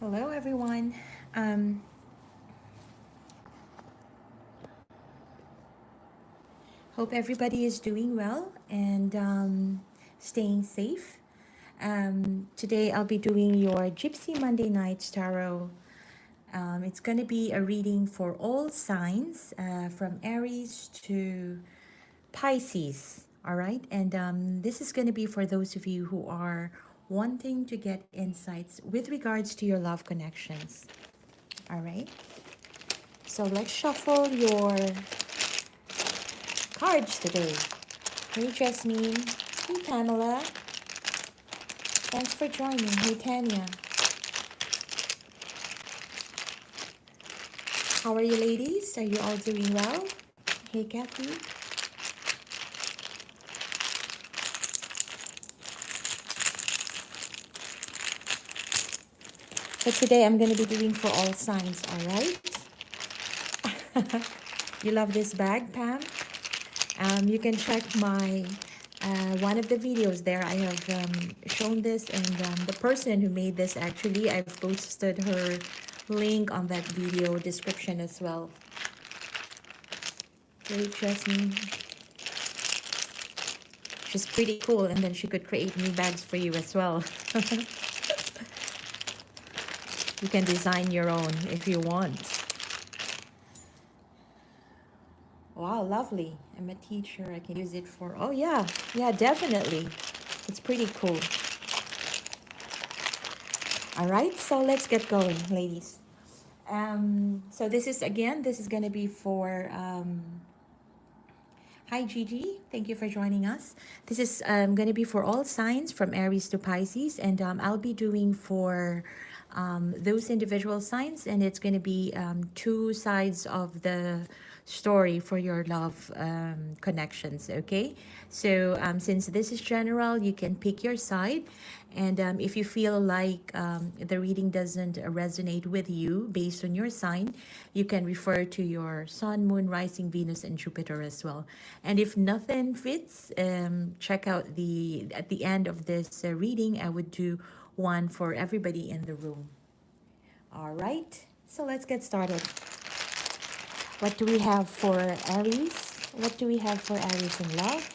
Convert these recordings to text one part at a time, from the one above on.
Hello, everyone. Um, Hope everybody is doing well and staying safe. Today, I'll be doing your Gypsy Monday Nights Tarot. It's going to be a reading for all signs from Aries to Pisces. All right. And this is going to be for those of you who are wanting to get insights with regards to your love connections. All right. So let's shuffle your cards today. Hey, Jasmine. Hey, Pamela. Thanks for joining. Hey, Tanya. How are you, ladies? Are you all doing well? Hey, Kathy. So today I'm going to be doing for all signs, all right? You love this bag, Pam? You can check my one of the videos there. I have shown this, and the person who made this, actually, I've posted her link on that video description as well. Great, Jasmine. She's pretty cool, and then she could create new bags for you as well. You can design your own if you want. Wow, lovely. I'm a teacher. I can use it for... Oh, yeah. Yeah, definitely. It's pretty cool. All right, so let's get going, ladies. So this is, again, this is going to be for... Hi, Gigi. Thank you for joining us. This is going to be for all signs from Aries to Pisces, and I'll be doing for those individual signs, and it's going to be two sides of the story for your love connections, okay? So since this is general, you can pick your side, and if you feel like the reading doesn't resonate with you based on your sign, you can refer to your sun, moon, rising, Venus, and Jupiter as well. And if nothing fits, check out at the end of this reading, I would do one for everybody in the room. All right, so let's get started. What do we have for Aries? What do we have for Aries in love?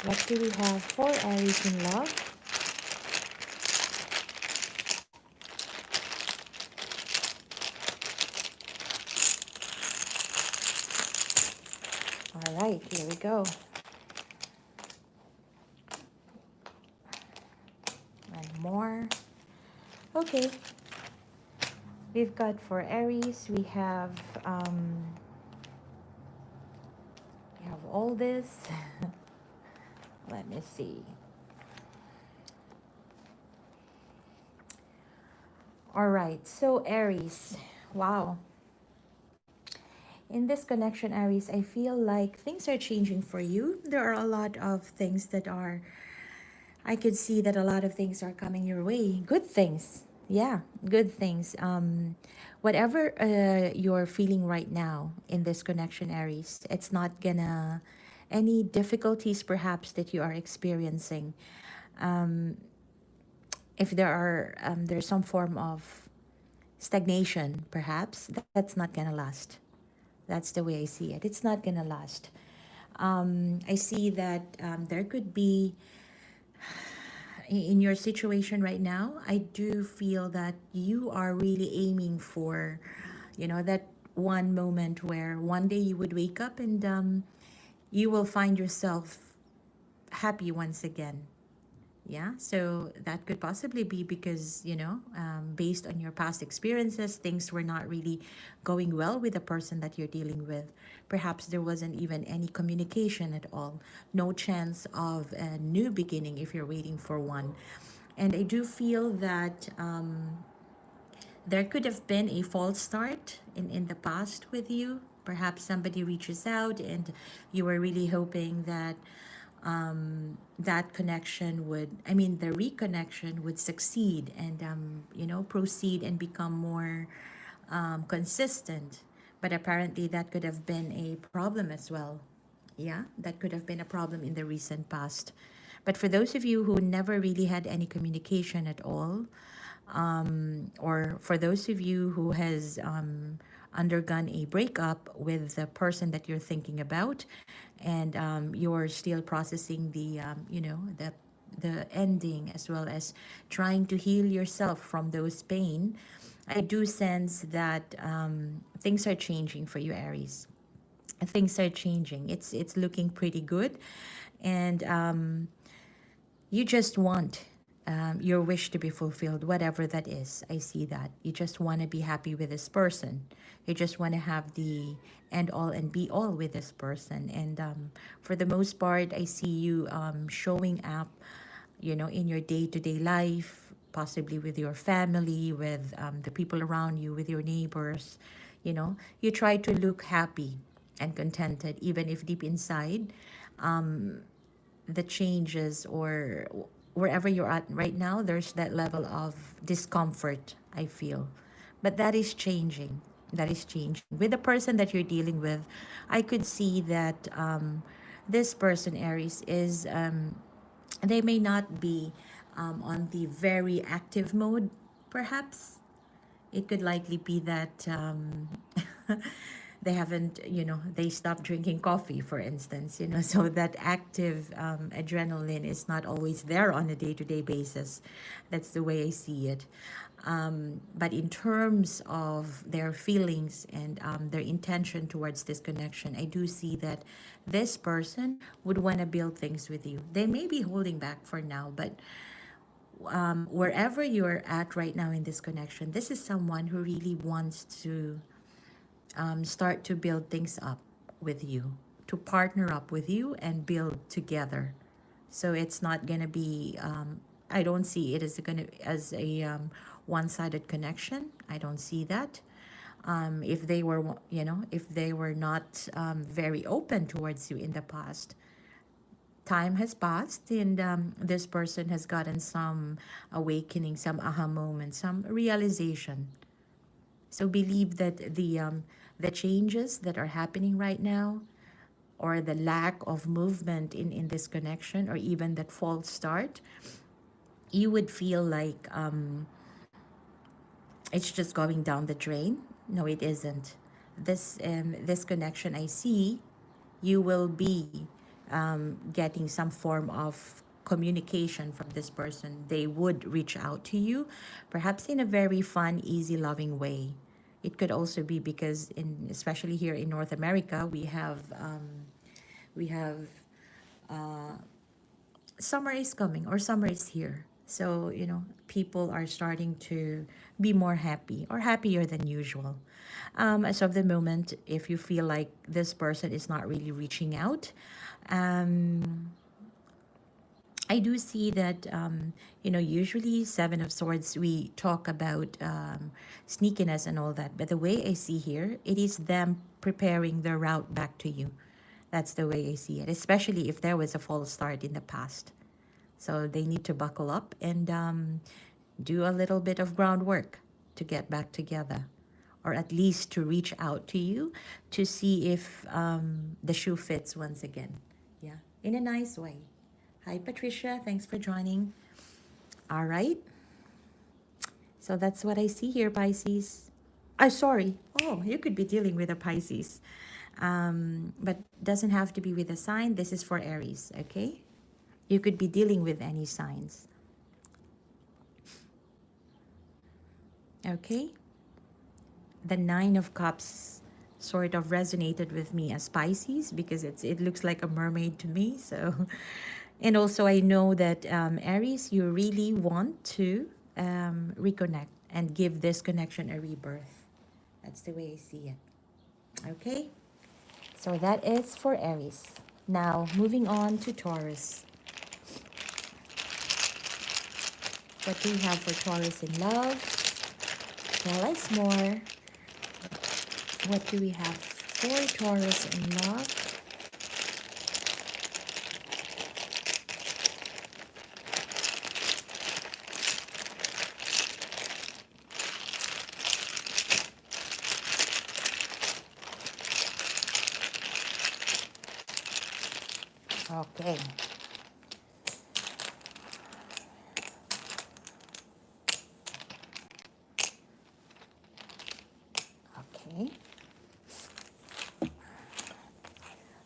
What do we have for Aries in love? All right, here we go. One more. Okay. We've got for Aries, we have all this. Let me see. All right, so Aries, wow. In this connection, Aries, I feel like things are changing for you. There are a lot of things that are, I could see that a lot of things are coming your way. Good things. Yeah, good things. Whatever you're feeling right now in this connection, Aries, it's not gonna, any difficulties perhaps that you are experiencing. If there are, there's some form of stagnation, perhaps, that's not gonna last. That's the way I see it. It's not gonna last. I see that there could be, in your situation right now, I do feel that you are really aiming for, that one moment where one day you would wake up and you will find yourself happy once again. Yeah, so that could possibly be because, based on your past experiences, things were not really going well with the person that you're dealing with. Perhaps there wasn't even any communication at all, no chance of a new beginning if you're waiting for one. And I do feel that there could have been a false start in the past with you. Perhaps somebody reaches out and you were really hoping that that connection would, the reconnection would succeed and, proceed and become more consistent. But apparently that could have been a problem as well. Yeah, that could have been a problem in the recent past. But for those of you who never really had any communication at all, or for those of you who has undergone a breakup with the person that you're thinking about, and you're still processing the the ending, as well as trying to heal yourself from those pain, I do sense that things are changing for you, Aries. Things are changing. It's looking pretty good, and you just want your wish to be fulfilled, whatever that is. I see that. You just want to be happy with this person. You just want to have the end all and be all with this person. And for the most part, I see you showing up, in your day-to-day life, possibly with your family, with the people around you, with your neighbors. You try to look happy and contented, even if deep inside, the changes, or wherever you're at right now, there's that level of discomfort, I feel. But that is changing. That is changing. With the person that you're dealing with, I could see that this person, Aries, is, they may not be on the very active mode, perhaps. It could likely be that they haven't, they stopped drinking coffee, for instance, so that active adrenaline is not always there on a day-to-day basis. That's the way I see it. But in terms of their feelings and their intention towards this connection, I do see that this person would want to build things with you. They may be holding back for now, but wherever you're at right now in this connection, this is someone who really wants to start to build things up with you, to partner up with you and build together. So it's not gonna be. I don't see it as a one-sided connection. I don't see that. If they were, if they were not very open towards you in the past, time has passed, and this person has gotten some awakening, some aha moment, some realization. So believe that the changes that are happening right now, or the lack of movement in this connection, or even that false start, you would feel like it's just going down the drain. No, it isn't. This connection, I see, you will be getting some form of communication from this person. They would reach out to you, perhaps in a very fun, easy, loving way. It could also be because, especially here in North America, we have summer is coming, or summer is here. So, people are starting to be more happy, or happier than usual. As of the moment, if you feel like this person is not really reaching out, I do see that, usually Seven of Swords, we talk about sneakiness and all that. But the way I see here, it is them preparing the route back to you. That's the way I see it, especially if there was a false start in the past. So they need to buckle up and do a little bit of groundwork to get back together, or at least to reach out to you to see if the shoe fits once again. Yeah, in a nice way. Hi, Patricia. Thanks for joining. All right. So that's what I see here, Pisces. Sorry. Oh, you could be dealing with a Pisces. But doesn't have to be with a sign. This is for Aries, okay? You could be dealing with any signs. Okay? The Nine of Cups sort of resonated with me as Pisces, because it looks like a mermaid to me. So, and also I know that Aries, you really want to reconnect and give this connection a rebirth. That's the way I see it. Okay? So that is for Aries. Now, moving on to Taurus. What do we have for Taurus in love? Tell us more. What do we have for Taurus in love? Okay.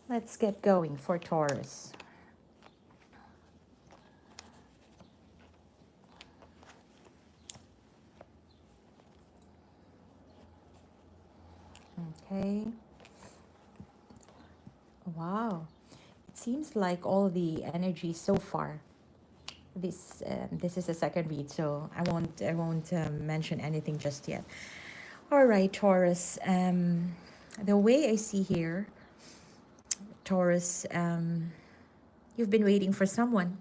Let's get going for Taurus. Okay. Wow. It seems like all the energy so far. This is the second read, so I won't mention anything just yet. All right, Taurus. The way I see here, Taurus, you've been waiting for someone.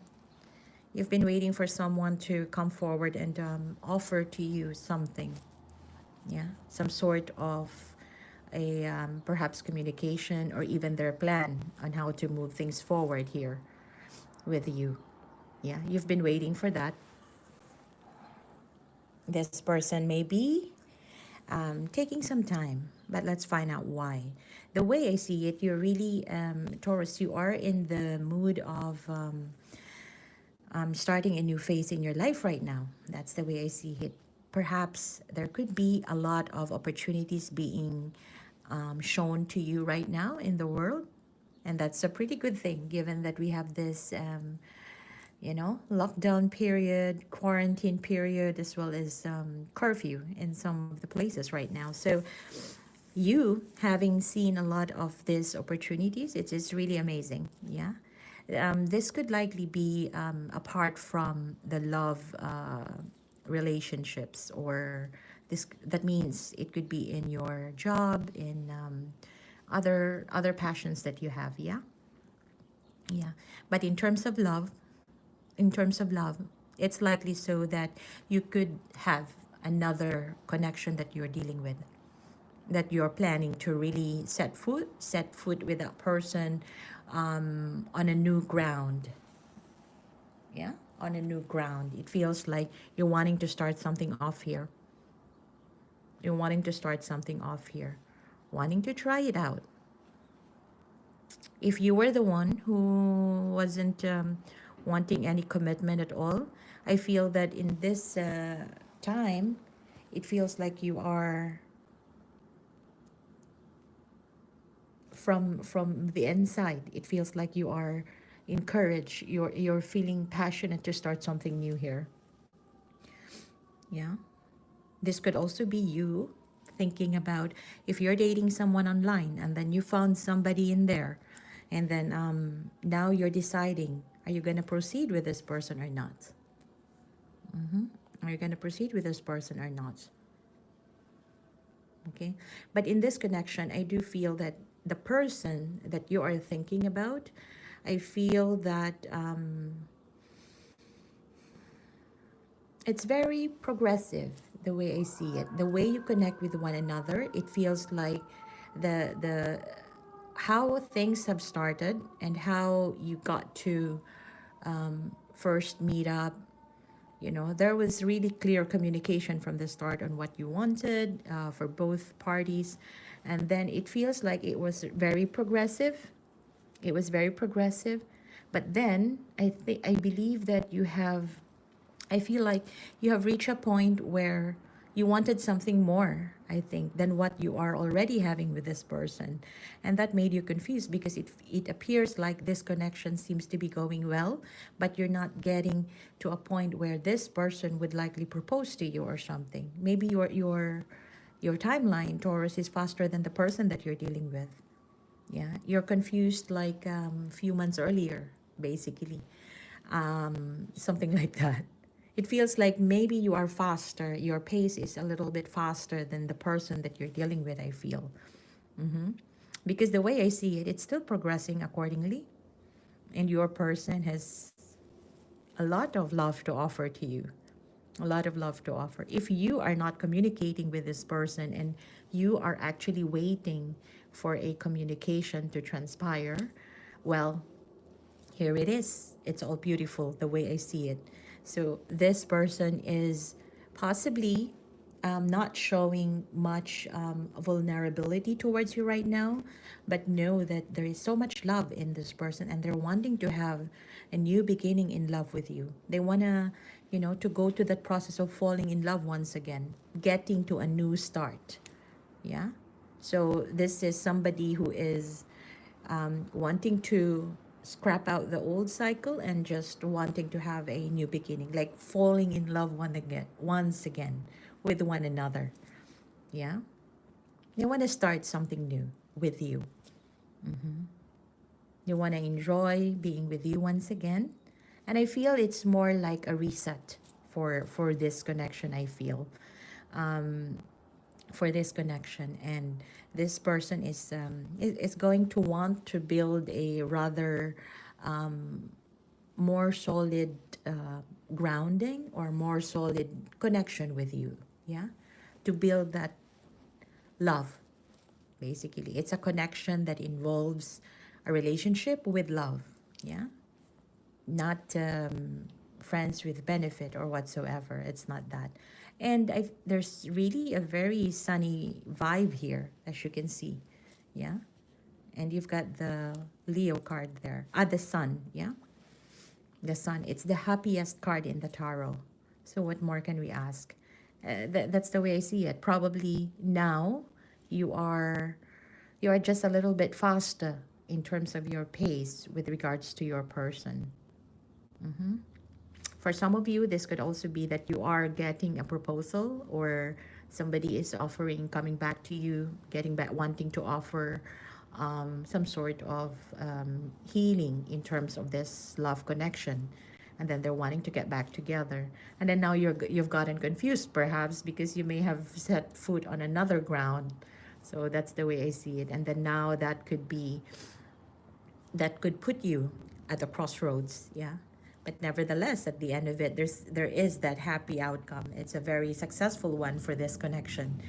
You've been waiting for someone to come forward and offer to you something. Yeah, some sort of a perhaps communication or even their plan on how to move things forward here with you. Yeah, you've been waiting for that. This person may be taking some time, but let's find out why. The way I see it, you're really, Taurus, you are in the mood of starting a new phase in your life right now. That's the way I see it. Perhaps there could be a lot of opportunities being shown to you right now in the world. And that's a pretty good thing given that we have this lockdown period, quarantine period, as well as curfew in some of the places right now. So you having seen a lot of these opportunities, it is really amazing. Yeah. This could likely be apart from the love relationships, or this that means it could be in your job, in other passions that you have. Yeah. Yeah. But in terms of love, it's likely so that you could have another connection that you're dealing with, that you're planning to really set foot with that person on a new ground. Yeah, on a new ground. It feels like you're wanting to start something off here. You're wanting to start something off here, wanting to try it out. If you were the one who wasn't wanting any commitment at all, I feel that in this time, it feels like you are from the inside. It feels like you are encouraged. You're feeling passionate to start something new here. Yeah. This could also be you thinking about if you're dating someone online and then you found somebody in there, and then now you're deciding, are you going to proceed with this person or not? Are you going to proceed with this person or not? Okay. But in this connection, I do feel that the person that you are thinking about, I feel that it's very progressive, the way I see it. The way you connect with one another, it feels like the how things have started and how you got to first meet up. There was really clear communication from the start on what you wanted for both parties. And then it feels like it was very progressive. It was very progressive. But then I believe that I feel like you have reached a point where you wanted something more, I think, than what you are already having with this person. And that made you confused because it appears like this connection seems to be going well, but you're not getting to a point where this person would likely propose to you or something. Maybe your timeline, Taurus, is faster than the person that you're dealing with. Yeah, you're confused like a few months earlier, basically. Something like that. It feels like maybe you are faster, your pace is a little bit faster than the person that you're dealing with, I feel. Because the way I see it, it's still progressing accordingly. And your person has a lot of love to offer to you. A lot of love to offer. If you are not communicating with this person and you are actually waiting for a communication to transpire, well, here it is. It's all beautiful the way I see it. So this person is possibly not showing much vulnerability towards you right now, but know that there is so much love in this person and they're wanting to have a new beginning in love with you. They want to go to that process of falling in love once again, getting to a new start. Yeah. So this is somebody who is wanting to scrap out the old cycle and just wanting to have a new beginning, like falling in love once again with one another. Yeah, they want to start something new with you. They want to enjoy being with you once again, and I feel it's more like a reset for this connection. I feel um, for this connection, and this person is going to want to build a rather more solid grounding or more solid connection with you. Yeah, to build that love. Basically, it's a connection that involves a relationship with love. Yeah, not friends with benefit or whatsoever. It's not that. And there's really a very sunny vibe here, as you can see. Yeah. And you've got the Leo card there. The sun. Yeah. The sun. It's the happiest card in the tarot. So what more can we ask? That's the way I see it. Probably now you are you are just a little bit faster in terms of your pace with regards to your person. For some of you, this could also be that you are getting a proposal, or somebody is offering, coming back to you, getting back, wanting to offer some sort of healing in terms of this love connection. And then they're wanting to get back together. And then now you've gotten confused, perhaps, because you may have set foot on another ground. So that's the way I see it. And then now that could put you at the crossroads. Yeah, but nevertheless, at the end of it, there is that happy outcome. It's a very successful one for this connection.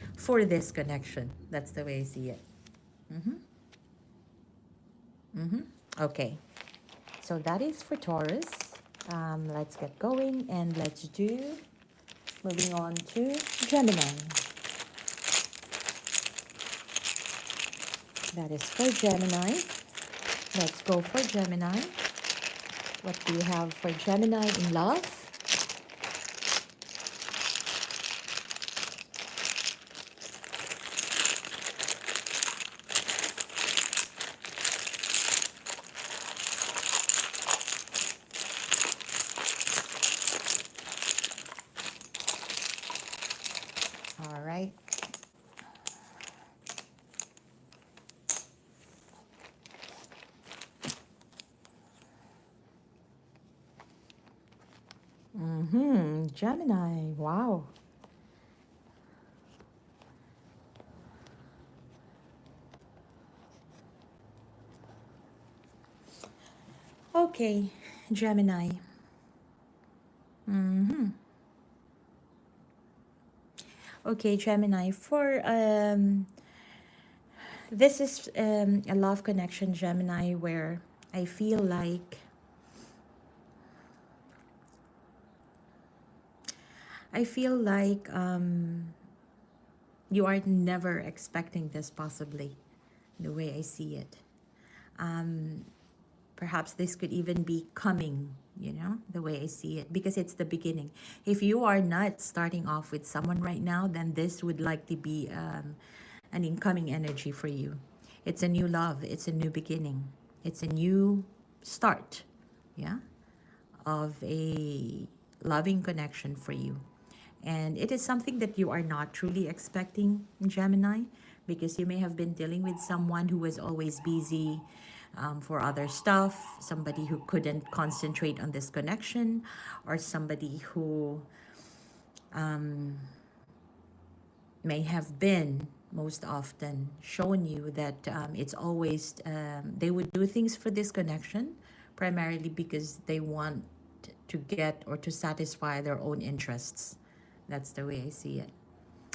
That's the way I see it. Okay, so that is for Taurus. Let's get going, and let's do, moving on to Gemini. That is for Gemini. Let's go for Gemini. What do you have for Gemini in love? All right. Gemini. Wow. Okay, Gemini. Okay, Gemini. For this is a love connection, Gemini, where I feel like you are never expecting this, possibly, the way I see it. Perhaps this could even be coming, the way I see it, because it's the beginning. If you are not starting off with someone right now, then this would likely be an incoming energy for you. It's a new love. It's a new beginning. It's a new start, yeah, of a loving connection for you. And it is something that you are not truly expecting, Gemini, because you may have been dealing with someone who was always busy for other stuff, somebody who couldn't concentrate on this connection, or somebody who may have been most often shown you that it's always, they would do things for this connection primarily because they want to get or to satisfy their own interests. That's the way I see it.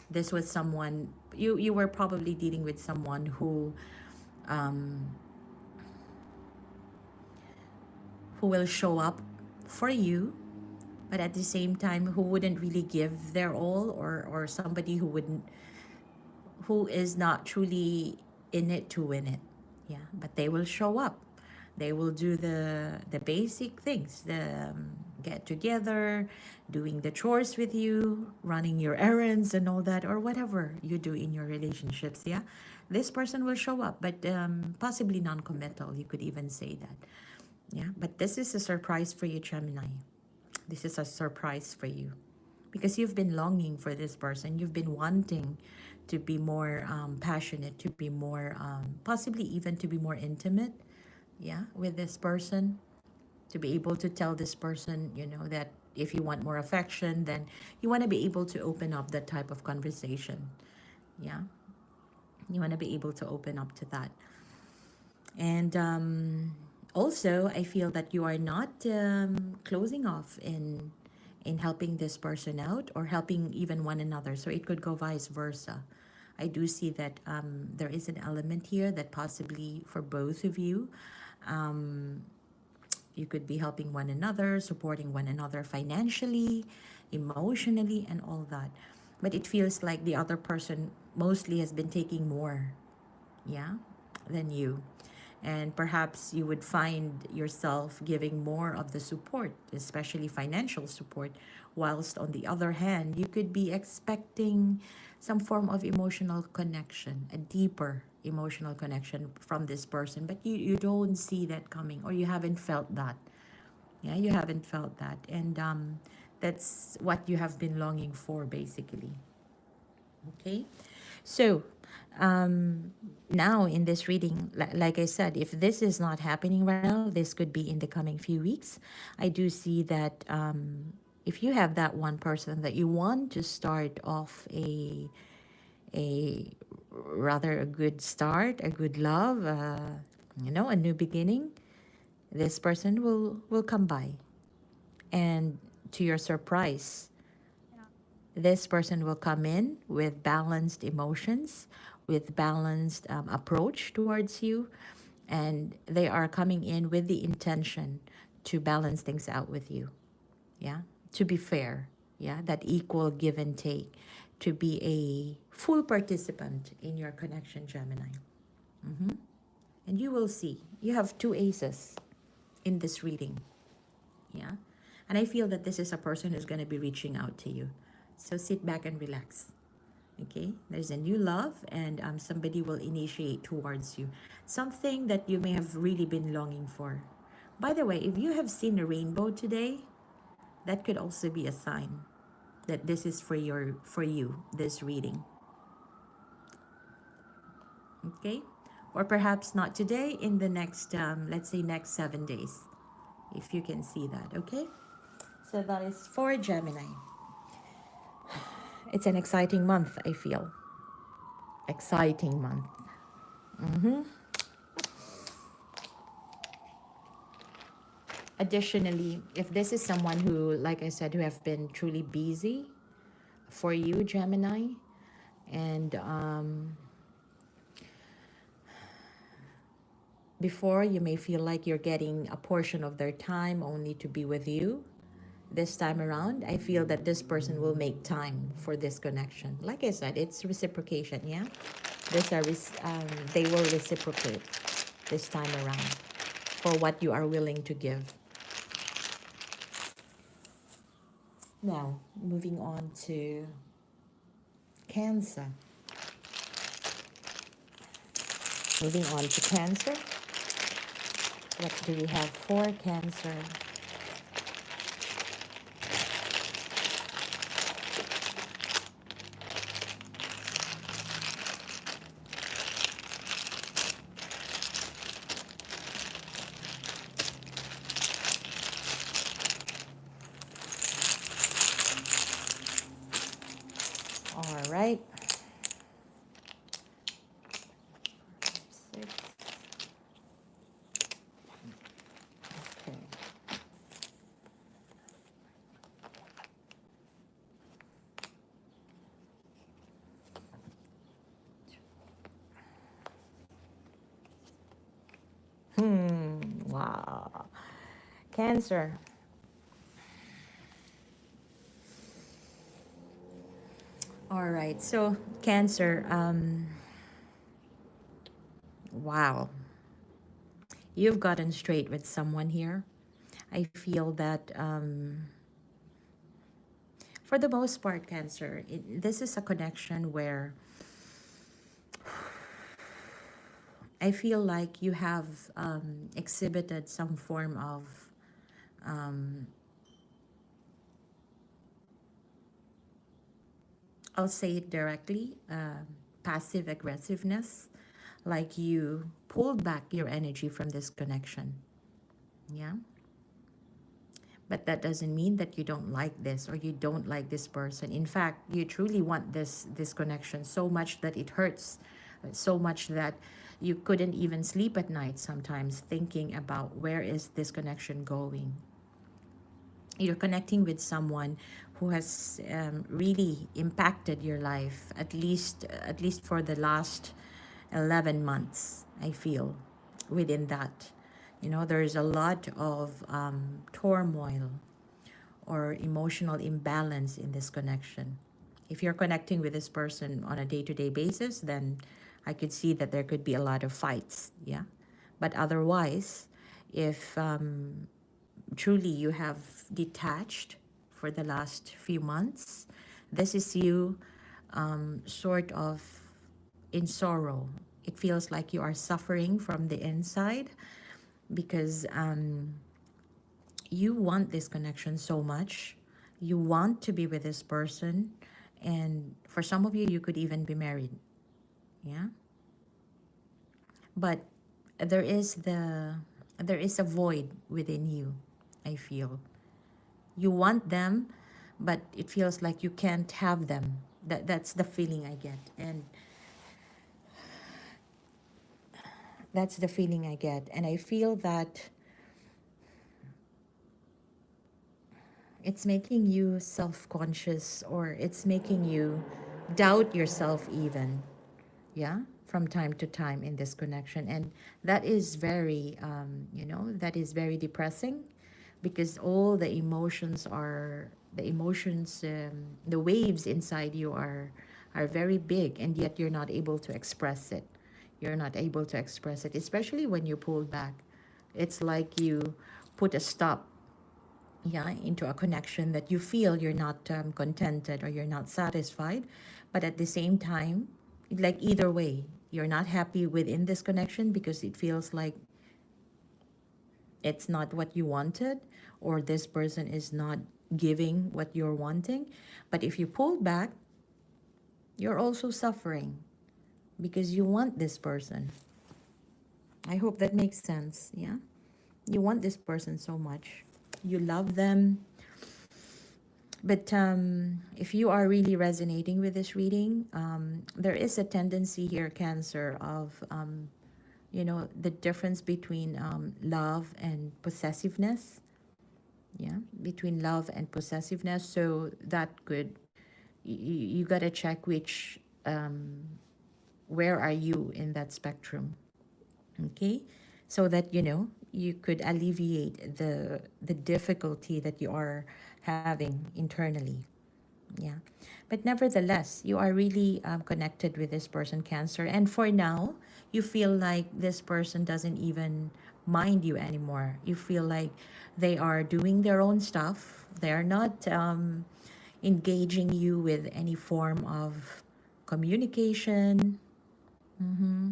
This was someone, you were probably dealing with someone who will show up for you, but at the same time who wouldn't really give their all, or somebody who is not truly in it to win it. Yeah, but they will show up. They will do the basic things, the get together, doing the chores with you, running your errands and all that, or whatever you do in your relationships. Yeah, This person will show up, but possibly non-committal. You could even say that. Yeah, but this is a surprise for you, Gemini. This is a surprise for you because you've been longing for this person. You've been wanting to be more passionate, to be more, possibly even to be more intimate, yeah, with this person, to be able to tell this person, you know, that if you want more affection, then you want to be able to open up that type of conversation. Yeah, you want to be able to open up to that. And also, I feel that you are not closing off in helping this person out or helping even one another. So it could go vice versa. I do see that there is an element here that possibly for both of you, um, you could be helping one another, supporting one another financially, emotionally, and all that. But it feels like the other person mostly has been taking more, yeah, than you. And perhaps you would find yourself giving more of the support, especially financial support, whilst on the other hand, you could be expecting some form of emotional connection, a deeper emotional connection from this person, but you don't see that coming, or you haven't felt that. Yeah, you haven't felt that. And that's what you have been longing for, basically. Okay, so now in this reading, like I said, if this is not happening right now, this could be in the coming few weeks. I do see that if you have that one person that you want to start off a rather a good start, a good love, you know, a new beginning, this person will come by, and to your surprise, this person will come in with balanced emotions, with balanced approach towards you, and they are coming in with the intention to balance things out with you. Yeah, to be fair. Yeah, that equal give and take, to be a full participant in your connection, Gemini. Mm-hmm. And you will see you have two aces in this reading. Yeah, and I feel that this is a person who's going to be reaching out to you, so sit back and relax. Okay, there's a new love, and somebody will initiate towards you something that you may have really been longing for. By the way, if you have seen a rainbow today, that could also be a sign that this is for you, this reading. Okay, or perhaps not today, in the next let's say next 7 days, if you can see that. Okay, so that is for Gemini. It's an exciting month, I feel. Exciting month. Mm-hmm. Additionally, if this is someone who, like I said, who have been truly busy for you, Gemini, and before you may feel like you're getting a portion of their time only to be with you, this time around, I feel that this person will make time for this connection. Like I said, it's reciprocation, yeah? They will reciprocate this time around for what you are willing to give. Now, moving on to Cancer. Moving on to Cancer. What do we have for Cancer? All right. 6. Okay. Wow. Cancer. All right. So, Cancer, wow. You've gotten straight with someone here. I feel that for the most part, Cancer, this is a connection where I feel like you have exhibited some form of um, I'll say it directly, passive aggressiveness, like you pulled back your energy from this connection. Yeah. But that doesn't mean that you don't like this or you don't like this person. In fact, you truly want this connection so much that it hurts, so much that you couldn't even sleep at night sometimes thinking about where is this connection going. You're connecting with someone who has really impacted your life, at least for the last 11 months, I feel. Within that, there's a lot of turmoil or emotional imbalance in this connection. If you're connecting with this person on a day-to-day basis, then I could see that there could be a lot of fights. Yeah. But otherwise, if truly you have detached for the last few months, this is you sort of in sorrow. It feels like you are suffering from the inside because you want this connection so much. You want to be with this person. And for some of you, you could even be married. Yeah. But there is a void within you, I feel. You want them, but it feels like you can't have them. That's the feeling I get. And that's the feeling I get. And I feel that it's making you self-conscious, or it's making you doubt yourself even. Yeah, from time to time in this connection. And that is very that is very depressing, because all the emotions the waves inside you are very big, and yet you're not able to express it. You're not able to express it, especially when you pull back. It's like you put a stop, yeah, into a connection that you feel you're not contented or you're not satisfied. But at the same time, like either way, you're not happy within this connection because it feels like it's not what you wanted, or this person is not giving what you're wanting. But if you pull back, you're also suffering because you want this person. I hope that makes sense. Yeah, you want this person so much, you love them. But if you are really resonating with this reading, there is a tendency here, Cancer, of the difference between love and possessiveness. Yeah, between love and possessiveness. So that could, you gotta check which where are you in that spectrum. Okay, so that you could alleviate the difficulty that you are having internally. Yeah. But nevertheless, you are really connected with this person, Cancer. And for now, you feel like this person doesn't even mind you anymore. You feel like they are doing their own stuff. They are not engaging you with any form of communication. Mm-hmm.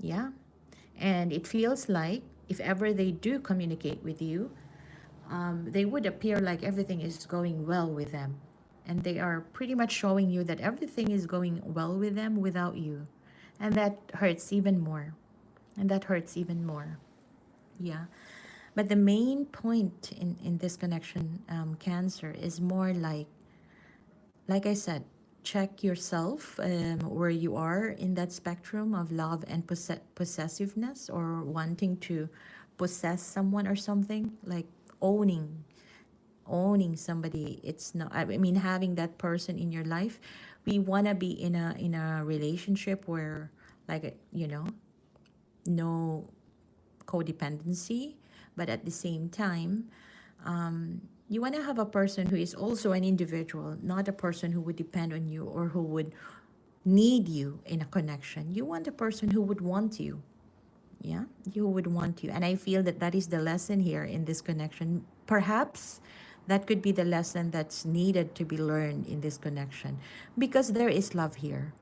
Yeah. And it feels like if ever they do communicate with you, they would appear like everything is going well with them. And they are pretty much showing you that everything is going well with them without you. And that hurts even more. And that hurts even more. Yeah. But the main point in this connection, Cancer, is more like I said, check yourself where you are in that spectrum of love and possessiveness, or wanting to possess someone or something, like owning somebody. It's not, I mean, having that person in your life. We want to be in a relationship where, like, no codependency, but at the same time, you want to have a person who is also an individual, not a person who would depend on you or who would need you in a connection. You want a person who would want you. Yeah, you would want you. And I feel that that is the lesson here in this connection. Perhaps That could be the lesson that's needed to be learned in this connection, because there is love here.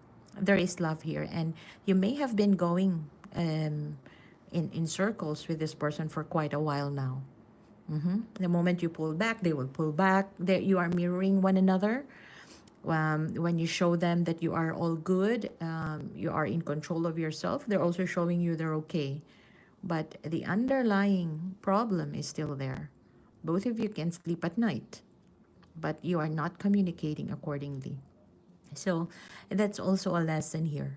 There is love here, and you may have been going in circles with this person for quite a while now. The moment you pull back, they will pull back. There, you are mirroring one another. When you show them that you are all good, you are in control of yourself, they're also showing you they're okay. But the underlying problem is still there. Both of you can sleep at night, but you are not communicating accordingly. So that's also a lesson here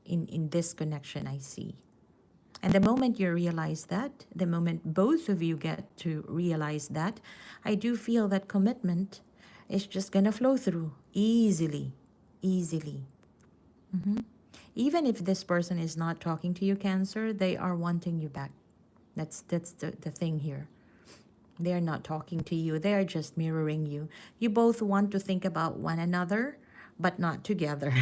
in this connection I see. And the moment you realize that, the moment both of you get to realize that, I do feel that commitment is just going to flow through easily, easily. Even if this person is not talking to you, Cancer, they are wanting you back. That's the thing here. They are not talking to you. They are just mirroring you. You both want to think about one another, but not together.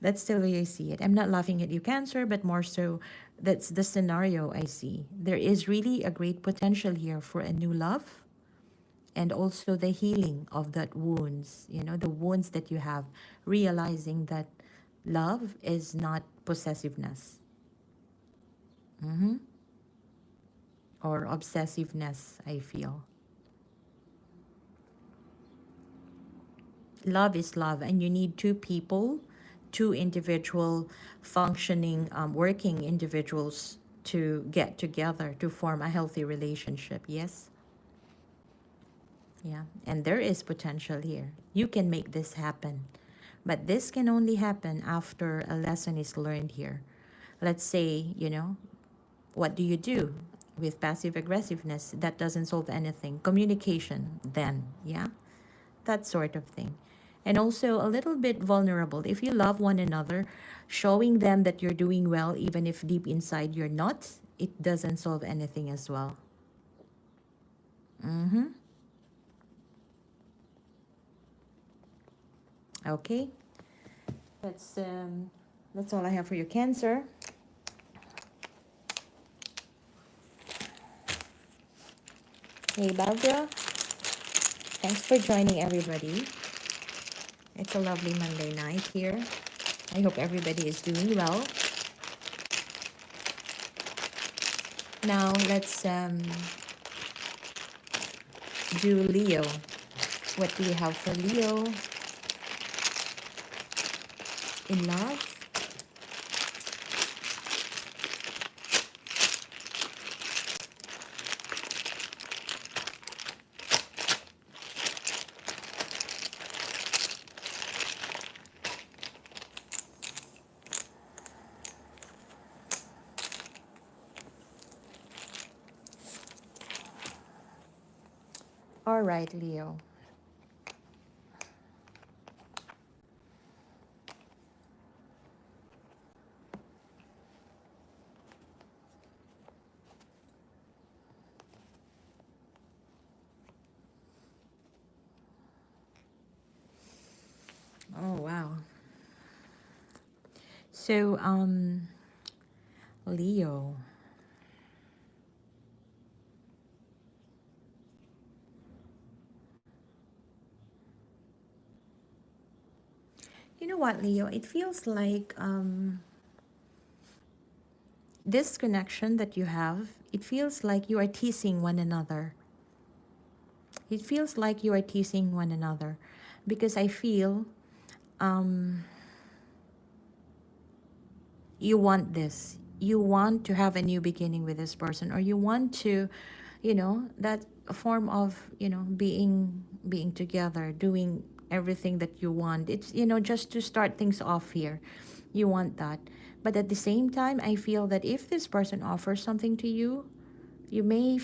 That's the way I see it. I'm not laughing at you, Cancer, but more so that's the scenario I see. There is really a great potential here for a new love, and also the healing of that wounds, the wounds that you have, realizing that love is not possessiveness, or obsessiveness, I feel. Love is love, and you need two people, two individual functioning, working individuals to get together to form a healthy relationship. Yes? Yeah. And there is potential here. You can make this happen. But this can only happen after a lesson is learned here. Let's say, what do you do with passive aggressiveness? That doesn't solve anything. Communication, then, yeah? That sort of thing. And also a little bit vulnerable. If you love one another, showing them that you're doing well, even if deep inside you're not, it doesn't solve anything as well. Okay. That's all I have for you, Cancer. Hey, Barbara. Thanks for joining, everybody. It's a lovely Monday night here. I hope everybody is doing well. Now let's do Leo. What do you have for Leo in love? All right, Leo. Oh, wow. So, Leo. You know what, Leo? It feels like this connection that you have, it feels like you are teasing one another. It feels like you are teasing one another, because I feel you want this. You want to have a new beginning with this person, or you want to, that form of, being together, doing everything that you want. It's, just to start things off here. You want that. But at the same time, I feel that if this person offers something to you, you may,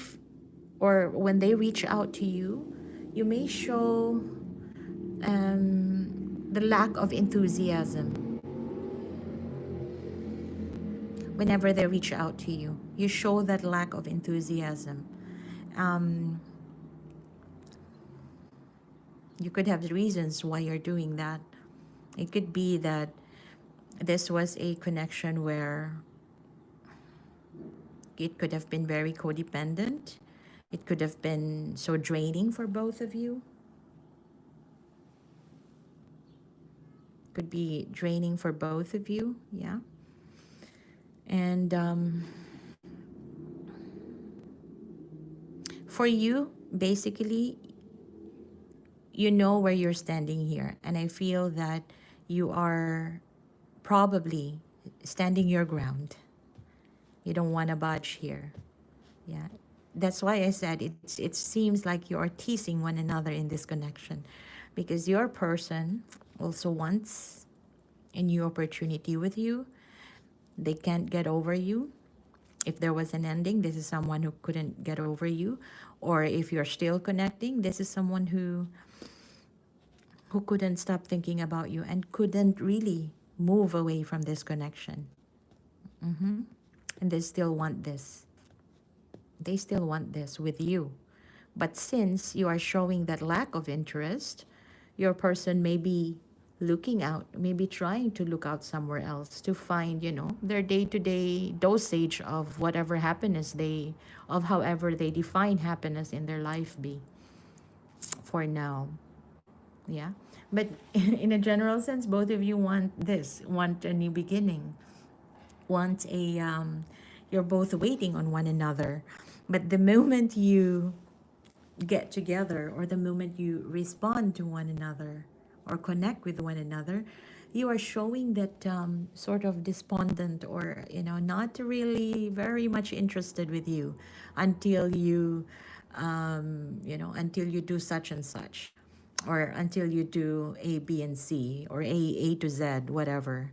or when they reach out to you, you may show the lack of enthusiasm. Whenever they reach out to you, you show that lack of enthusiasm. You could have reasons why you're doing that. It could be that this was a connection where it could have been very codependent. It could have been so draining for both of you. Could be draining for both of you. Yeah. And for you, basically, you know where you're standing here. And I feel that you are probably standing your ground. You don't want to budge here. Yeah. That's why I said it seems like you are teasing one another in this connection, because your person also wants a new opportunity with you. They can't get over you. If there was an ending, this is someone who couldn't get over you. Or if you're still connecting, this is someone who couldn't stop thinking about you and couldn't really move away from this connection. Mm-hmm. And they still want this. They still want this with you. But since you are showing that lack of interest, your person may be looking out, maybe trying to look out somewhere else to find, their day-to-day dosage of whatever happiness of however they define happiness in their life be for now. Yeah. But in a general sense, both of you want a new beginning, want you're both waiting on one another. But the moment you get together, or the moment you respond to one another or connect with one another, you are showing that sort of despondent, or not really very much interested with you until until you do such and such, or until you do A, B, and C, or A to Z, whatever.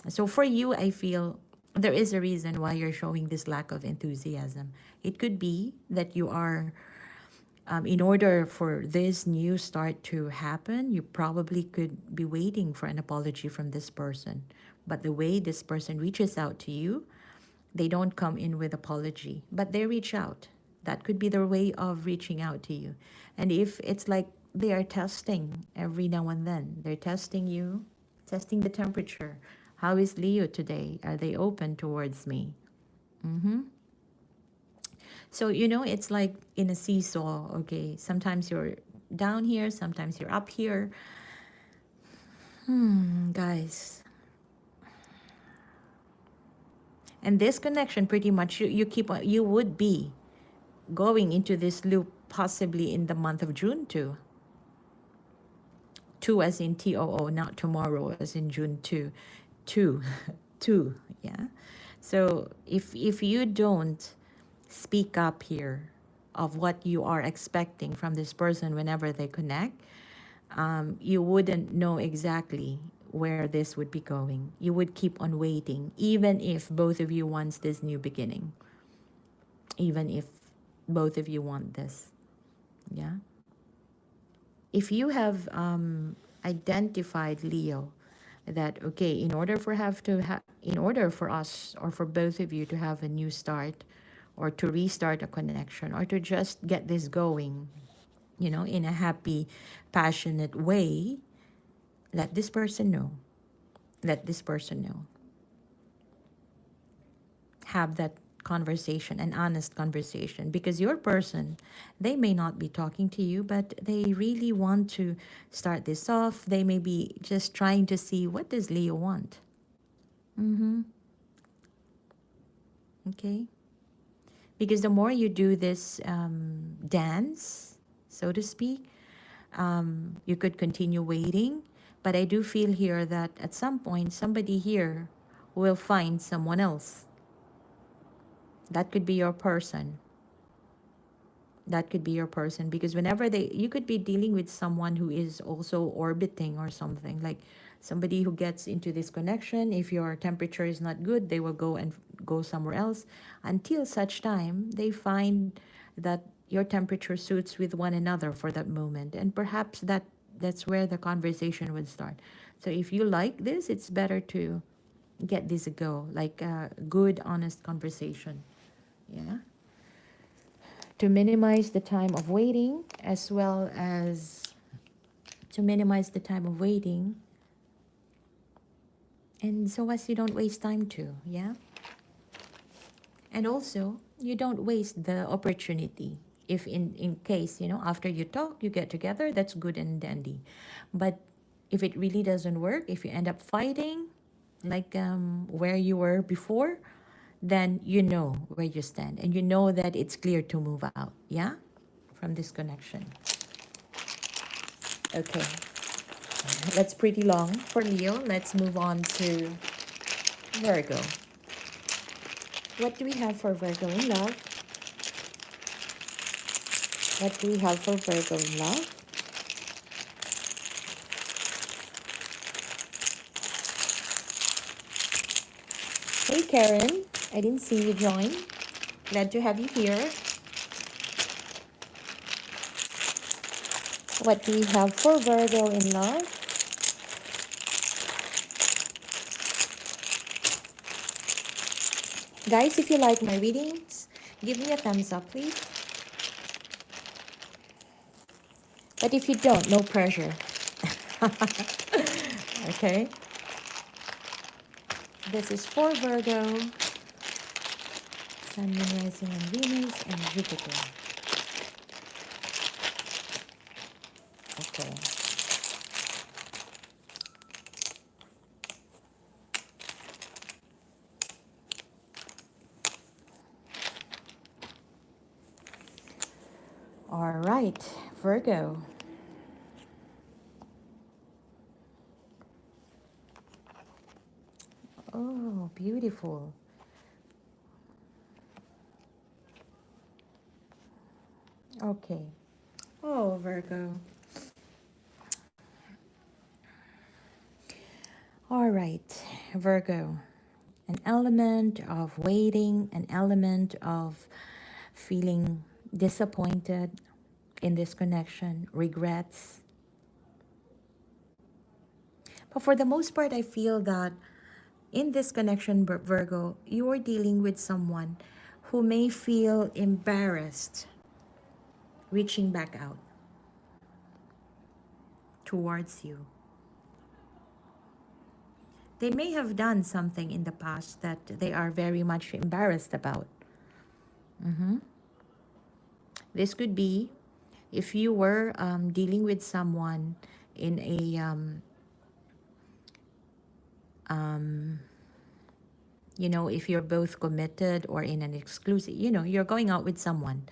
So for you, I feel there is a reason why you're showing this lack of enthusiasm. It could be that you are, in order for this new start to happen, you probably could be waiting for an apology from this person. But the way this person reaches out to you, they don't come in with apology, but they reach out. That could be their way of reaching out to you. And if it's like they are testing every now and then, they're testing you, testing the temperature. How is Leo today? Are they open towards me? Mm-hmm. So, it's like in a seesaw, okay? Sometimes you're down here, sometimes you're up here. Guys. And this connection, pretty much, you would be going into this loop possibly in the month of June too. Two as in TOO, not tomorrow as in June 2. Two. Two, yeah? So if you don't speak up here of what you are expecting from this person whenever they connect, you wouldn't know exactly where this would be going. You would keep on waiting, even if both of you wants this new beginning. Even if both of you want this. Yeah. If you have identified, Leo, that okay, in order for us or for both of you to have a new start, or to restart a connection, or to just get this going, in a happy, passionate way, let this person know. Let this person know. Have that conversation, an honest conversation, because your person, they may not be talking to you, but they really want to start this off. They may be just trying to see, what does Leo want? Mm-hmm. Okay. Because the more you do this dance, so to speak, you could continue waiting. But I do feel here that at some point, somebody here will find someone else. That could be your person. That could be your person, because whenever you could be dealing with someone who is also orbiting or something, like somebody who gets into this connection. If your temperature is not good, they will go somewhere else until such time they find that your temperature suits with one another for that moment, and perhaps that's where the conversation would start. So if you like this, it's better to get this a go, like a good, honest conversation. Yeah. To minimize the time of waiting, as well as to minimize the time of waiting, and so as you don't waste time too. Yeah. And also, you don't waste the opportunity. if in case, after you talk, you get together, that's good and dandy. But if it really doesn't work, if you end up fighting, like where you were before, then you know where you stand, and you know that it's clear to move out, yeah, from this connection. Okay, that's pretty long for Leo. Let's move on to Virgo. What do we have for Virgo in love? What do we have for Virgo in love? Hey Karen, I didn't see you join. Glad to have you here. What do we have for Virgo in love? Guys, if you like my readings, give me a thumbs up, please. But if you don't, no pressure. Okay. This is for Virgo, Sun, Moon, Rising, and Venus, and Jupiter. Okay. All right, Virgo. Oh, beautiful. Okay. Oh, Virgo. All right, Virgo. An element of waiting, an element of feeling disappointed in this connection, regrets. But for the most part, I feel that in this connection, Virgo, you are dealing with someone who may feel embarrassed reaching back out towards you. They may have done something in the past that they are very much embarrassed about. This could be if you were dealing with someone in a if you're both committed or in an exclusive, you're going out with someone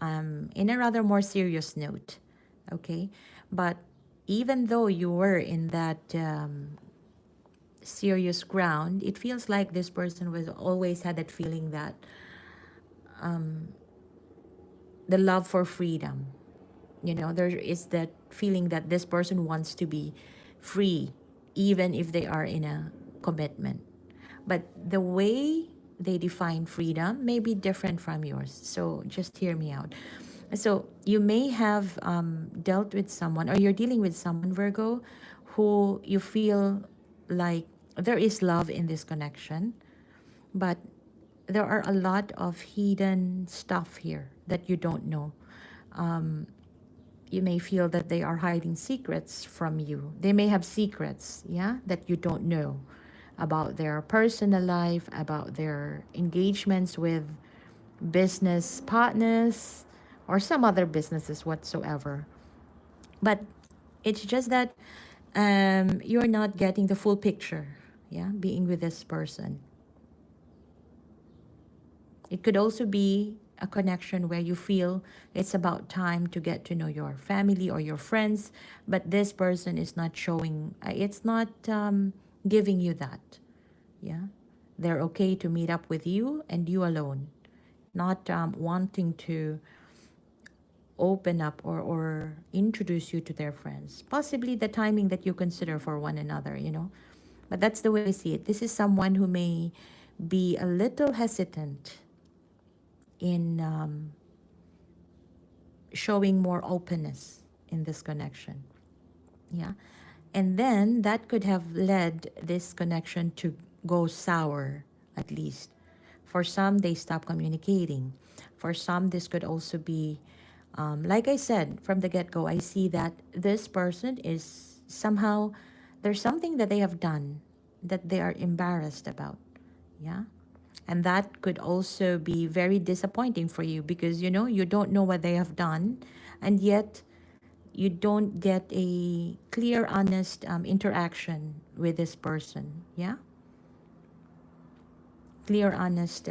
in a rather more serious note, okay? But even though you were in that serious ground, it feels like this person was always had that feeling that the love for freedom, there is that feeling that this person wants to be free even if they are in a commitment. But the way they define freedom may be different from yours. So just hear me out. So you may have dealt with someone, or you're dealing with someone, Virgo, who you feel like there is love in this connection, but there are a lot of hidden stuff here that you don't know. You may feel that they are hiding secrets from you. They may have secrets, yeah, that you don't know about their personal life, about their engagements with business partners or some other businesses whatsoever. But it's just that you're not getting the full picture, yeah, being with this person. It could also be a connection where you feel it's about time to get to know your family or your friends, but this person is not showing, it's not giving you that. Yeah, they're okay to meet up with you and you alone, not wanting to open up or introduce you to their friends. Possibly the timing that you consider for one another, But that's the way I see it. This is someone who may be a little hesitant in showing more openness in this connection. Yeah. And then that could have led this connection to go sour, at least. For some, they stop communicating. For some, this could also be, like I said, from the get-go, I see that this person is somehow, there's something that they have done that they are embarrassed about. Yeah. And that could also be very disappointing for you because, you know, you don't know what they have done, and yet you don't get a clear, honest interaction with this person. Yeah? Clear, honest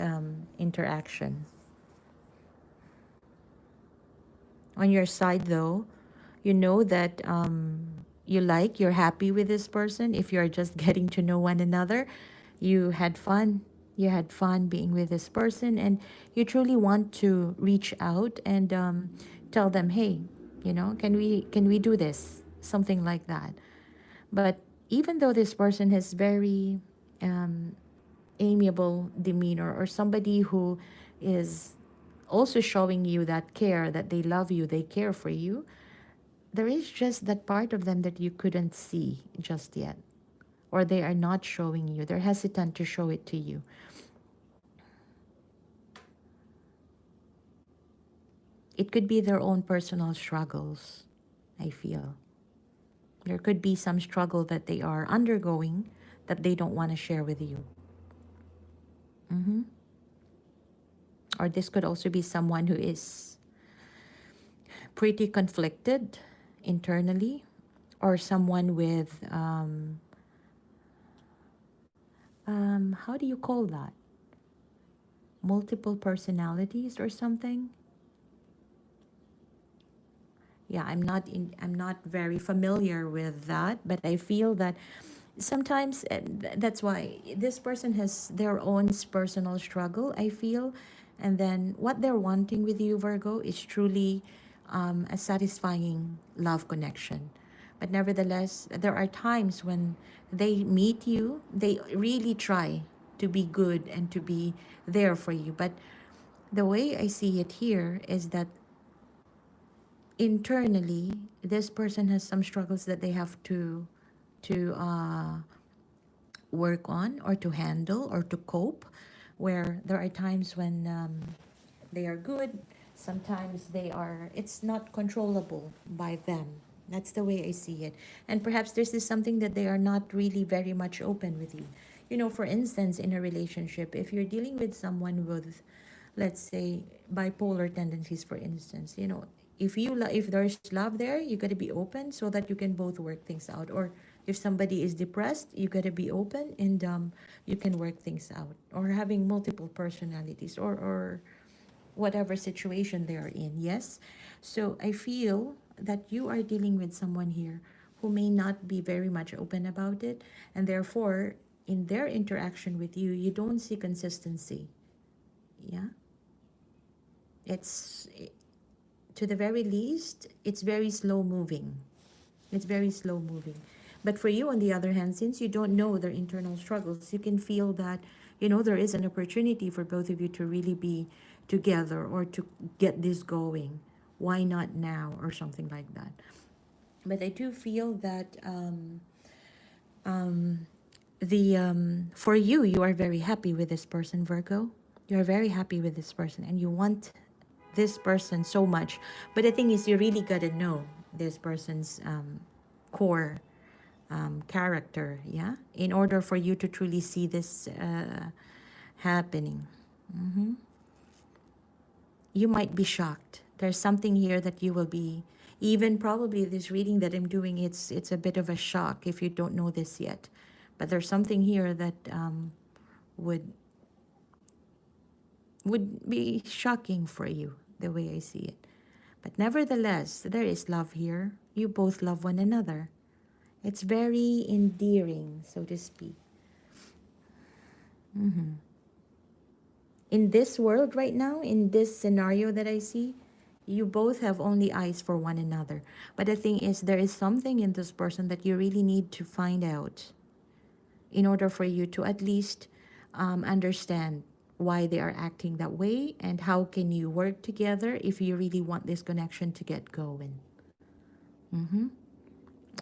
interaction. On your side, though, you know that you're happy with this person. If you're just getting to know one another, you had fun. You had fun being with this person, and you truly want to reach out and tell them, hey, you know, can we do this? Something like that. But even though this person has very um, amiable demeanor, or somebody who is also showing you that care, that they love you, they care for you, there is just that part of them that you couldn't see just yet, or they are not showing you. They're hesitant to show it to you. It could be their own personal struggles, I feel. There could be some struggle that they are undergoing that they don't want to share with you. hmm Or this could also be someone who is pretty conflicted internally, or someone with, how do you call that? Multiple personalities or something? Yeah, I'm not very familiar with that, but I feel that sometimes that's why this person has their own personal struggle, I feel. And then what they're wanting with you, Virgo, is truly a satisfying love connection. But nevertheless, there are times when they meet you, they really try to be good and to be there for you. But the way I see it here is that internally, this person has some struggles that they have to work on, or to handle, or to cope, where there are times when they are good, sometimes they are, it's not controllable by them. That's the way I see it. And perhaps this is something that they are not really very much open with you. You know, for instance, in a relationship, if you're dealing with someone with, let's say, bipolar tendencies, for instance, you know, if there's love there, you got to be open so that you can both work things out. Or if somebody is depressed, you got to be open, and you can work things out. Or having multiple personalities, or whatever situation they are in. Yes. So I feel that you are dealing with someone here who may not be very much open about it, and therefore in their interaction with you, you don't see consistency. Yeah. It's, to the very least, it's very slow moving. It's very slow moving. But for you, on the other hand, since you don't know their internal struggles, you can feel that, you know, there is an opportunity for both of you to really be together, or to get this going. Why not now, or something like that? But I do feel that the for you, you are very happy with this person, Virgo. You are very happy with this person, and you want this person so much. But the thing is, you really got to know this person's core character, yeah, in order for you to truly see this happening. hmm You might be shocked. There's something here that you will be, even probably this reading that I'm doing, it's a bit of a shock if you don't know this yet. But there's something here that would would be shocking for you, the way I see it. But nevertheless, there is love here. You both love one another. It's very endearing, so to speak. hmm In this world right now, in this scenario that I see, you both have only eyes for one another. But the thing is, there is something in this person that you really need to find out in order for you to at least understand why they are acting that way, and how can you work together if you really want this connection to get going. hmm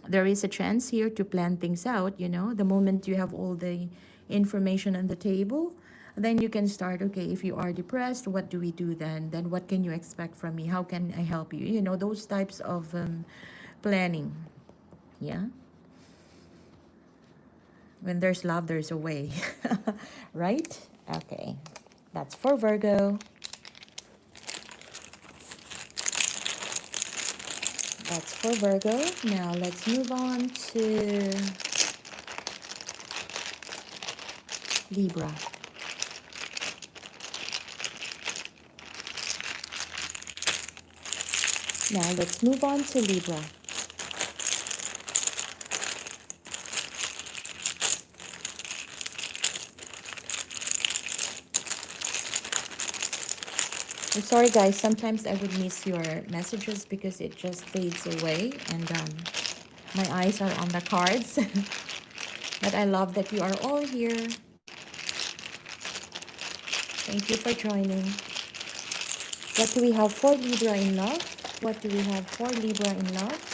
There is a chance here to plan things out, you know, the moment you have all the information on the table, then you can start, okay, if you are depressed, what do we do then? Then what can you expect from me? How can I help you? You know, those types of planning. Yeah. When there's love, there's a way. Right? Okay, that's for Virgo. That's for Virgo. Now let's move on to Libra. Now let's move on to Libra. I'm sorry guys, sometimes I would miss your messages because it just fades away and my eyes are on the cards. But I love that you are all here. Thank you for joining. What do we have for Libra in love? What do we have for Libra in love?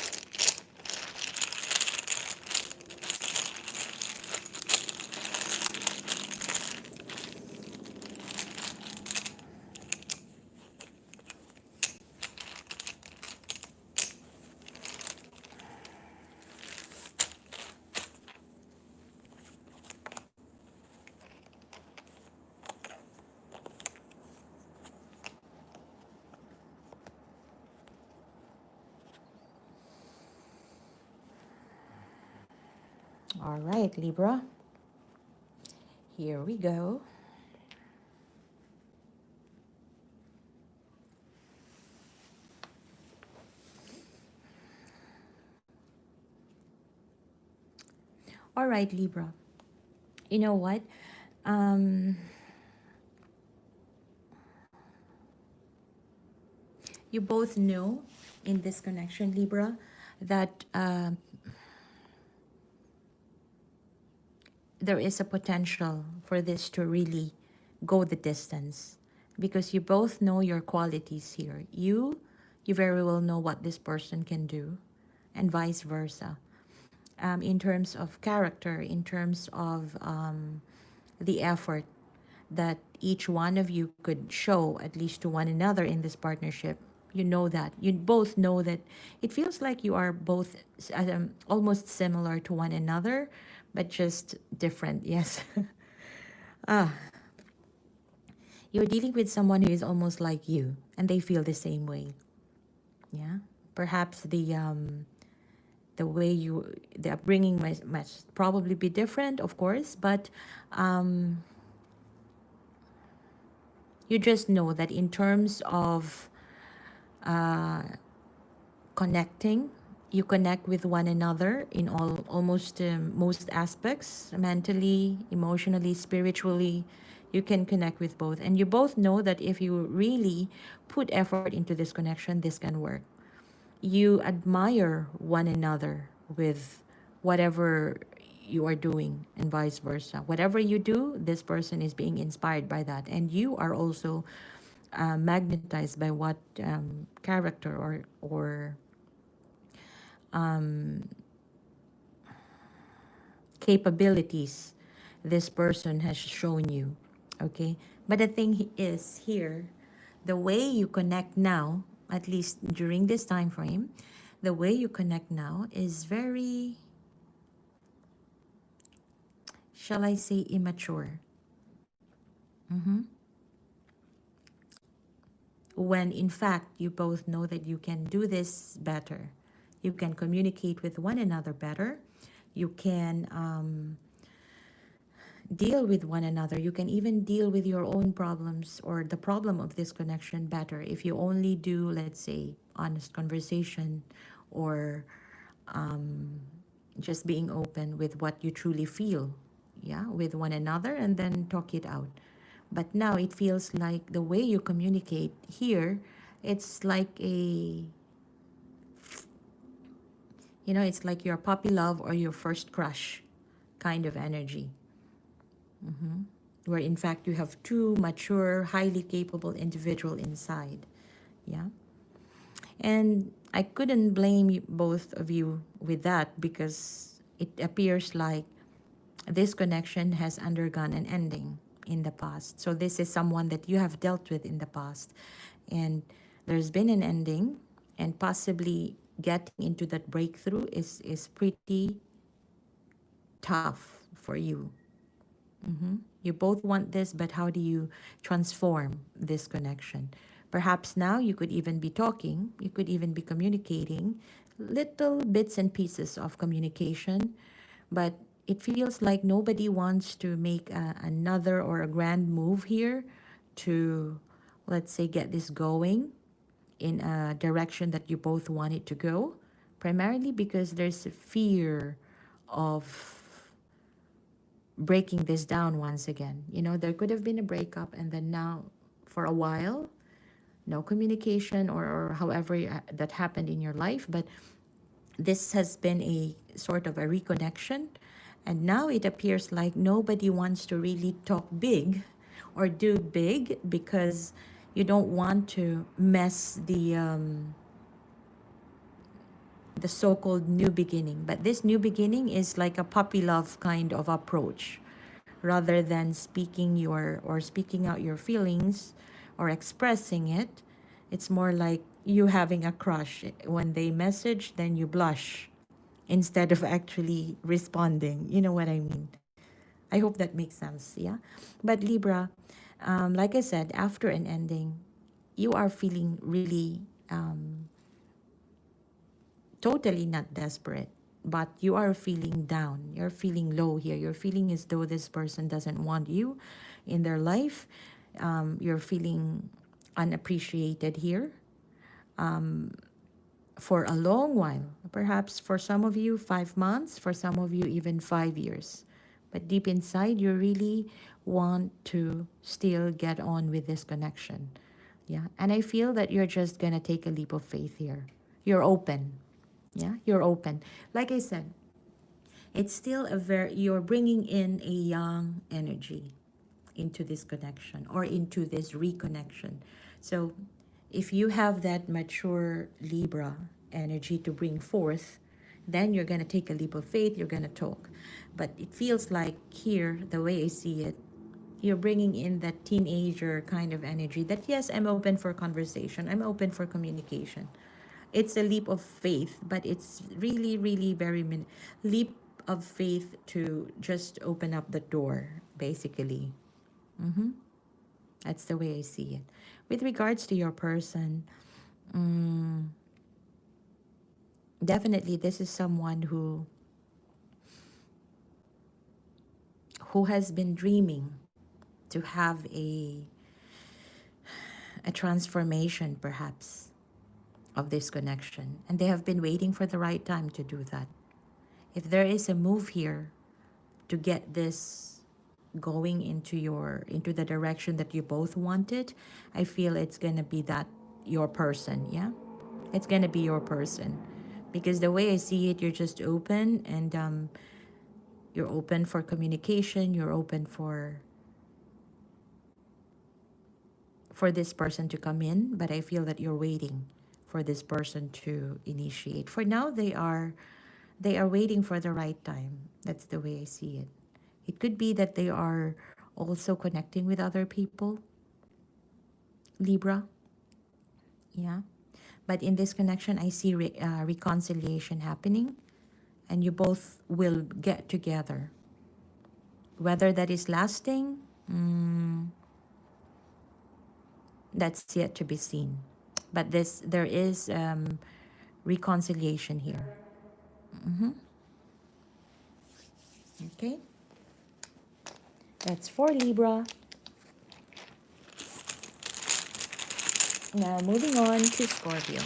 All right, Libra. Here we go. All right, Libra. You know what? You both know in this connection, Libra, that there is a potential for this to really go the distance because you both know your qualities here. You very well know what this person can do, and vice versa. In terms of character, in terms of the effort that each one of you could show at least to one another in this partnership, you know that. You both know that it feels like you are both almost similar to one another, but just different. Yes. ah, you're dealing with someone who is almost like you, and they feel the same way. Yeah. Perhaps the way the upbringing must probably be different, of course, but you just know that in terms of connecting, you connect with one another in almost most aspects, mentally, emotionally, spiritually. You can connect with both, and you both know that if you really put effort into this connection, this can work. You admire one another with whatever you are doing, and vice versa. Whatever you do, this person is being inspired by that, and you are also magnetized by what character or capabilities this person has shown you. Okay, but the thing is here, the way you connect now, at least during this time frame, the way you connect now is very, shall I say, immature. When in fact you both know that you can do this better, you can communicate with one another better, you can deal with one another, you can even deal with your own problems or the problem of this connection better if you only do, let's say, honest conversation, or just being open with what you truly feel, yeah, with one another, and then talk it out. But now it feels like the way you communicate here, it's like it's like your puppy love or your first crush kind of energy, where in fact you have two mature, highly capable individual inside. Yeah. And I couldn't blame both of you with that because it appears like this connection has undergone an ending in the past. So this is someone that you have dealt with in the past, and there's been an ending, and possibly getting into that breakthrough is pretty tough for you. You both want this, but how do you transform this connection? Perhaps now you could even be talking, you could even be communicating, little bits and pieces of communication, but it feels like nobody wants to make another or a grand move here to, let's say, get this going in a direction that you both want it to go, primarily because there's a fear of breaking this down once again. You know, there could have been a breakup, and then now, for a while, no communication, or however that happened in your life, but this has been a sort of a reconnection, and now it appears like nobody wants to really talk big or do big because you don't want to mess the so-called new beginning. But this new beginning is like a puppy love kind of approach, rather than speaking out your feelings or expressing it. It's more like you having a crush. When they message, then you blush instead of actually responding. You know what I mean? I hope that makes sense. Yeah. But Libra, like I said, after an ending, you are feeling really totally not desperate, but you are feeling down. You're feeling low here. You're feeling as though this person doesn't want you in their life. You're feeling unappreciated here for a long while. Perhaps for some of you, 5 months, for some of you, even 5 years. But deep inside, you really want to still get on with this connection. Yeah. And I feel that you're just going to take a leap of faith here. You're open. Yeah. You're open. Like I said, it's still you're bringing in a young energy into this connection or into this reconnection. So if you have that mature Libra energy to bring forth, then you're going to take a leap of faith, you're going to talk. But it feels like here, the way I see it, you're bringing in that teenager kind of energy that, yes, I'm open for conversation, I'm open for communication. It's a leap of faith, but it's really, really very leap of faith to just open up the door, basically. That's the way I see it. With regards to your person, definitely this is someone who has been dreaming to have a transformation, perhaps, of this connection, and they have been waiting for the right time to do that. If there is a move here to get this going into the direction that you both wanted, I feel it's gonna be that your person. Yeah, it's gonna be your person, because the way I see it, you're just open, and you're open for communication, you're open for this person to come in, but I feel that you're waiting for this person to initiate. For now, they are waiting for the right time. That's the way I see it. It could be that they are also connecting with other people, Libra. Yeah. But in this connection, I see reconciliation happening, and you both will get together. Whether that is lasting, that's yet to be seen. But there is reconciliation here. Okay. That's for Libra. Now moving on to Scorpio.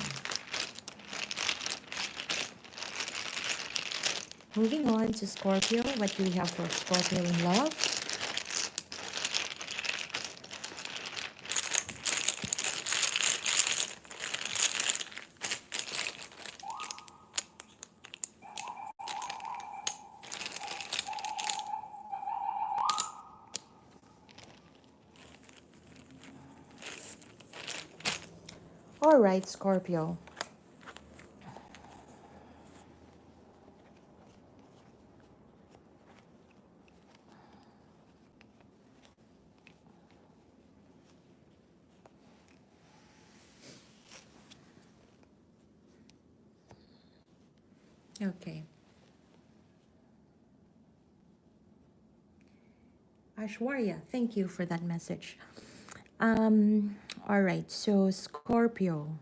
Moving on to Scorpio, what do we have for Scorpio in love? All right, Scorpio. Okay. Ashwarya, thank you for that message. All right, so Scorpio.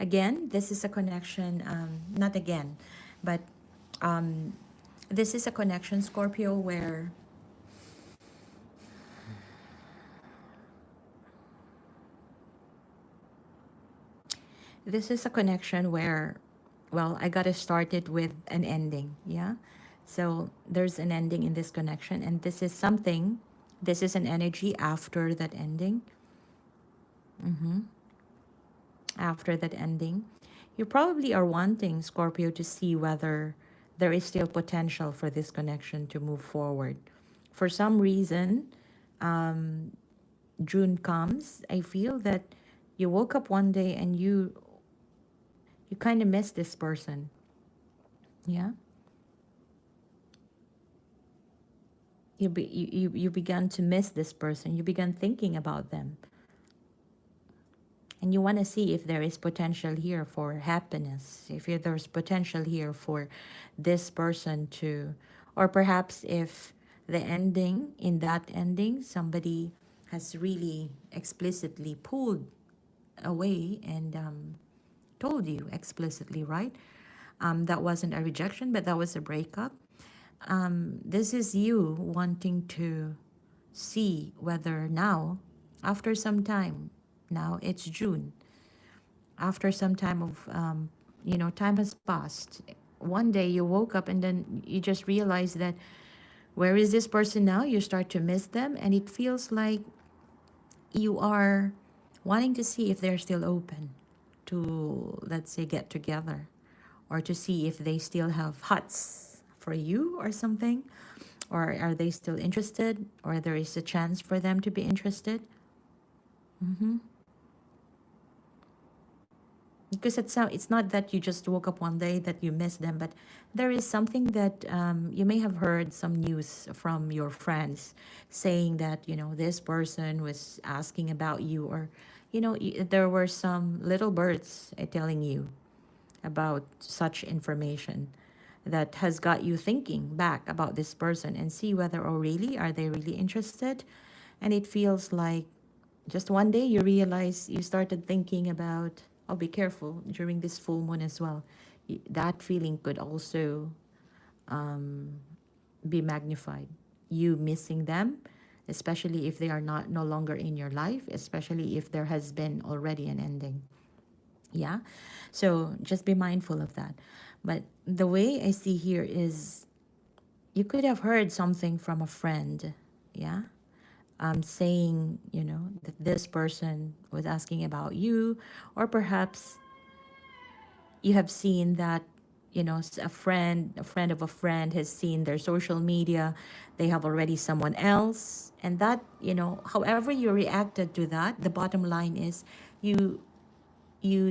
Again, this is a connection, not again, but um, this is a connection, Scorpio, where this is a connection where, well, I got to start it with an ending. Yeah. So there's an ending in this connection, and this is something, this is an energy after that ending. After that ending, you probably are wanting, Scorpio, to see whether there is still potential for this connection to move forward. For some reason, June comes, I feel that you woke up one day and you kind of miss this person. Yeah. You began to miss this person. You began thinking about them. And you want to see if there is potential here for happiness, if there's potential here for this person to, or perhaps if the ending, in that ending, somebody has really explicitly pulled away and told you explicitly, right? That wasn't a rejection, but that was a breakup. This is you wanting to see whether now, after some time, now it's June, after some time of, time has passed. One day you woke up and then you just realize that where is this person now? You start to miss them, and it feels like you are wanting to see if they're still open to, let's say, get together, or to see if they still have huts for you or something, or are they still interested, or there is a chance for them to be interested. Because it's not that you just woke up one day that you miss them, but there is something that you may have heard some news from your friends saying that, this person was asking about you, or, there were some little birds telling you about such information that has got you thinking back about this person and see whether, oh, really, are they really interested? And it feels like just one day you realize you started thinking about, oh, be careful during this full moon as well. That feeling could also be magnified. You missing them, especially if they are not no longer in your life, especially if there has been already an ending. Yeah. So just be mindful of that. But the way I see here is you could have heard something from a friend. Yeah. Saying, that this person was asking about you, or perhaps you have seen that, a friend of a friend has seen their social media, they have already someone else, and that, however you reacted to that, the bottom line is you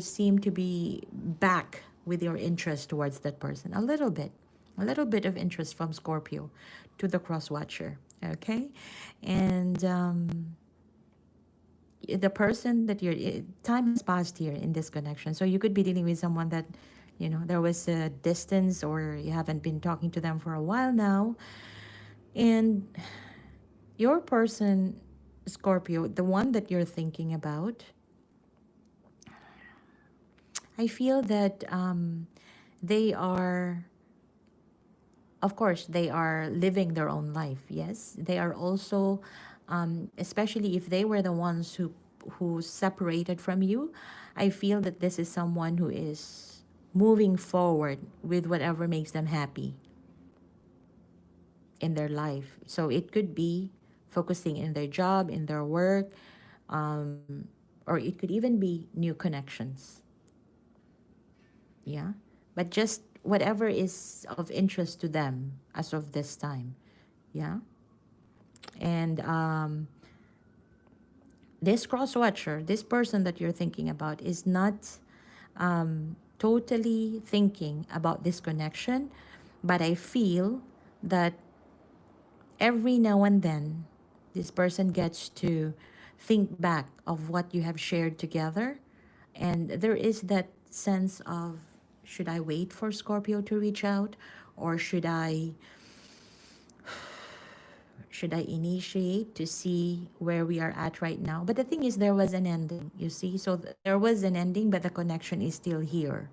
seem to be back with your interest towards that person a little bit of interest from Scorpio to the cross watcher. Okay. And the person that time has passed here in this connection, so you could be dealing with someone that, there was a distance, or you haven't been talking to them for a while now, and your person, Scorpio, the one that you're thinking about, I feel that they are, of course, they are living their own life. Yes, they are also, especially if they were the ones who separated from you. I feel that this is someone who is moving forward with whatever makes them happy in their life. So it could be focusing in their job, in their work, or it could even be new connections. Yeah. But just whatever is of interest to them as of this time. Yeah. And this cross watcher, this person that you're thinking about, is not totally thinking about this connection, but I feel that every now and then this person gets to think back of what you have shared together, and there is that sense of Should I wait for Scorpio to reach out, or should I initiate to see where we are at right now? But the thing is, there was an ending, you see. So there was an ending, but the connection is still here.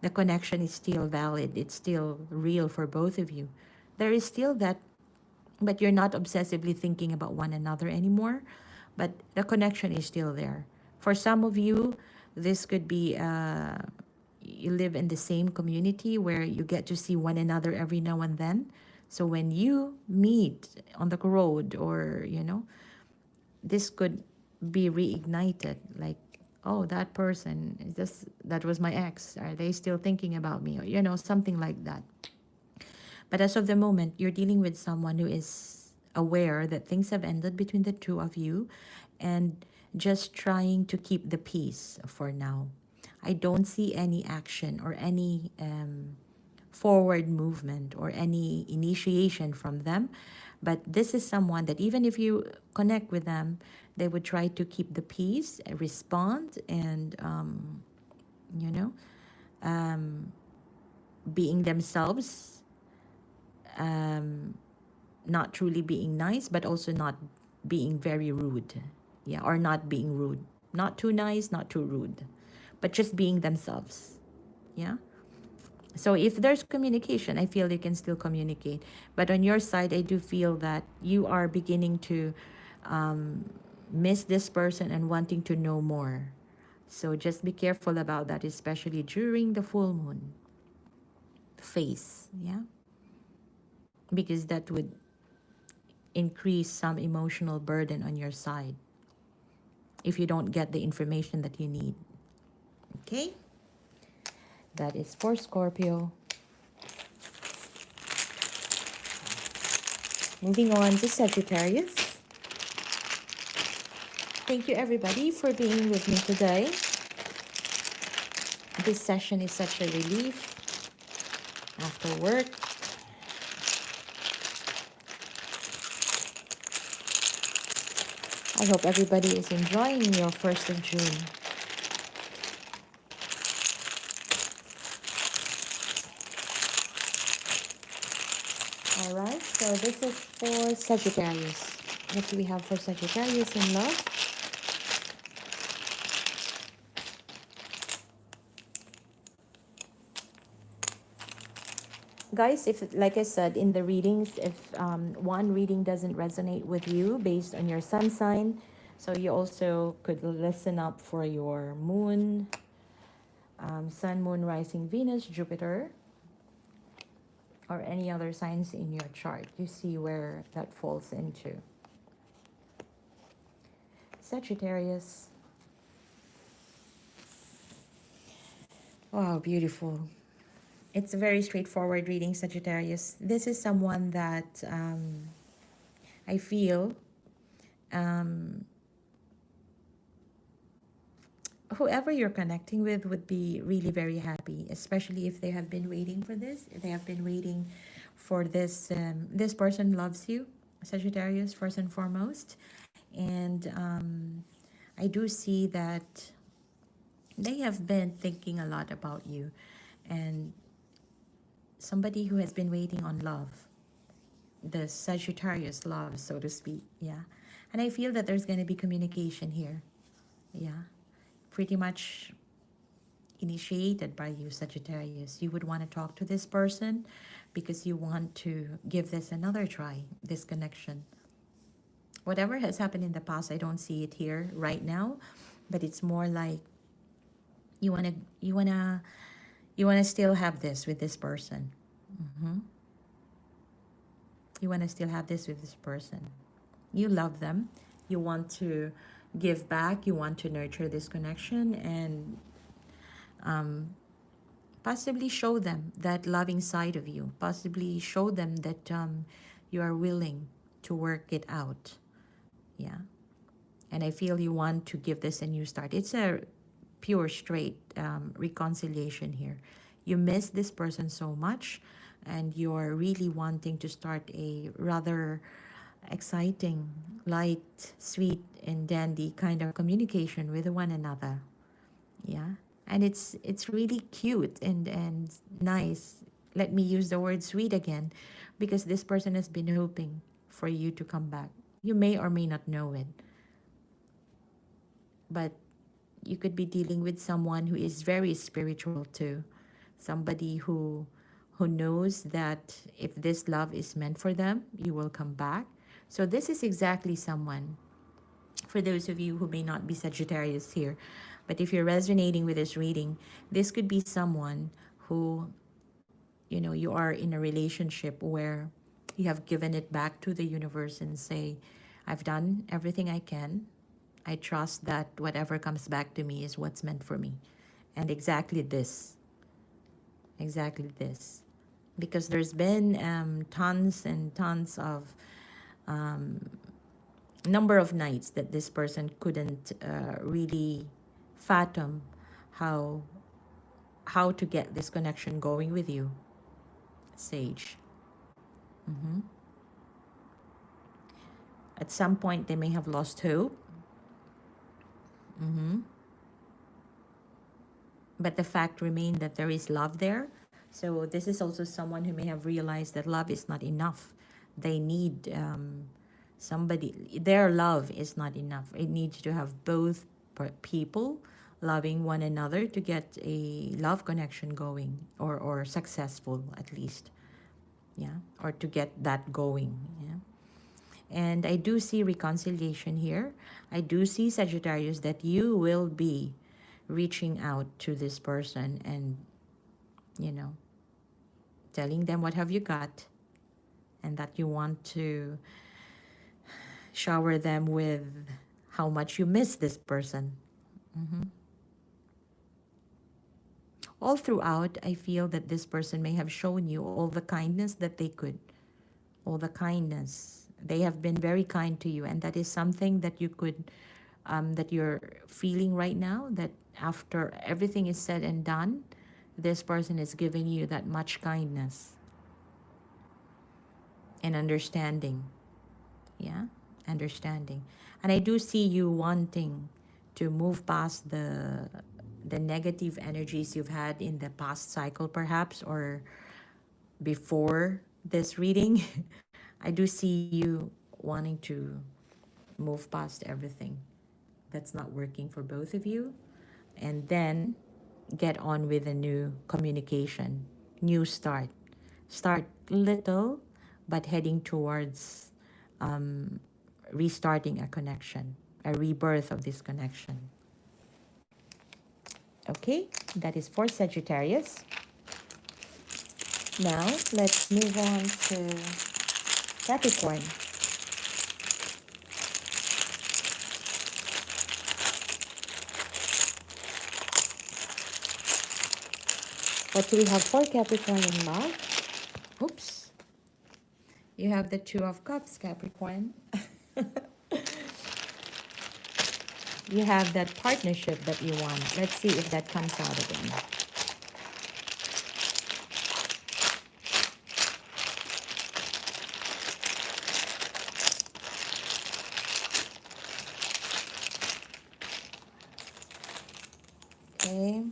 The connection is still valid. It's still real for both of you. There is still that, but you're not obsessively thinking about one another anymore. But the connection is still there. For some of you, this could be you live in the same community where you get to see one another every now and then. So when you meet on the road, or this could be reignited, like, oh, that person is just, that was my ex, are they still thinking about me, or something like that. But as of the moment, you're dealing with someone who is aware that things have ended between the two of you, and just trying to keep the peace for now. I don't see any action or any forward movement or any initiation from them. But this is someone that even if you connect with them, they would try to keep the peace, respond, and, you know, um, being themselves, not truly being nice, but also not being very rude. Yeah, or not being rude. Not too nice, not too rude, but just being themselves. Yeah. So if there's communication, I feel you can still communicate. But on your side, I do feel that you are beginning to miss this person and wanting to know more. So just be careful about that, especially during the full moon phase. Yeah. Because that would increase some emotional burden on your side if you don't get the information that you need. Okay? That is for Scorpio. Moving on to Sagittarius. Thank you everybody for being with me today. This session is such a relief after work. I hope everybody is enjoying your 1st of June. Alright, so this is for Sagittarius. What do we have for Sagittarius in love? Guys, if, like I said in the readings, if one reading doesn't resonate with you based on your sun sign, so you also could listen up for your moon, sun, moon, rising, Venus, Jupiter, or any other signs in your chart. You see where that falls into. Sagittarius. Wow, beautiful. It's a very straightforward reading, Sagittarius. This is someone that I feel whoever you're connecting with would be really very happy, especially if they have been waiting for this. If they have been waiting for this, this person loves you, Sagittarius, first and foremost. And I do see that they have been thinking a lot about you, and somebody who has been waiting on love, the Sagittarius love, so to speak. Yeah. And I feel that there's going to be communication here. Yeah. Pretty much initiated by you, Sagittarius. You would want to talk to this person because you want to give this another try, this connection. Whatever has happened in the past, I don't see it here right now, but it's more like you want to still have this with this person. You want to still have this with this person. You love them. You want to give back. You want to nurture this connection, and possibly show them that loving side of you. Possibly show them that you are willing to work it out. Yeah. And I feel you want to give this a new start. It's a pure, straight reconciliation here. You miss this person so much, and you're really wanting to start a rather exciting, light, sweet, and dandy kind of communication with one another. Yeah. And it's really cute and nice. Let me use the word sweet again, because this person has been hoping for you to come back. You may or may not know it, but you could be dealing with someone who is very spiritual too. Somebody who knows that if this love is meant for them, you will come back. So this is exactly someone, for those of you who may not be Sagittarius here, but if you're resonating with this reading, this could be someone who, you know, you are in a relationship where you have given it back to the universe and say, I've done everything I can. I trust that whatever comes back to me is what's meant for me. And exactly this. Because there's been tons and tons of number of nights that this person couldn't really fathom how how to get this connection going with you, Sage. Mhm. At some point, they may have lost hope. Mhm. But the fact remains that there is love there. So this is also someone who may have realized that love is not enough. They need somebody. Their love is not enough. It needs to have both people loving one another to get a love connection going, or successful at least. Yeah, or to get that going. Yeah. And I do see reconciliation here. I do see, Sagittarius, that you will be reaching out to this person and, you know, telling them what have you got, and that you want to shower them with how much you miss this person. Mhm. All throughout, I feel that this person may have shown you all the kindness that they could, all the kindness. They have been very kind to you, and that is something that you could, that you're feeling right now, that after everything is said and done, this person is giving you that much kindness and understanding. Yeah, understanding. And I do see you wanting to move past the negative energies you've had in the past cycle, perhaps, or before this reading. I do see you wanting to move past everything that's not working for both of you, and then get on with a new communication, new start. Start little, but heading towards restarting a connection, a rebirth of this connection. Okay, that is for Sagittarius. Now, let's move on to Capricorn. What do we have for Capricorn in love? Oops. You have the Two of Cups, Capricorn. You have that partnership that you want. Let's see if that comes out again. Okay.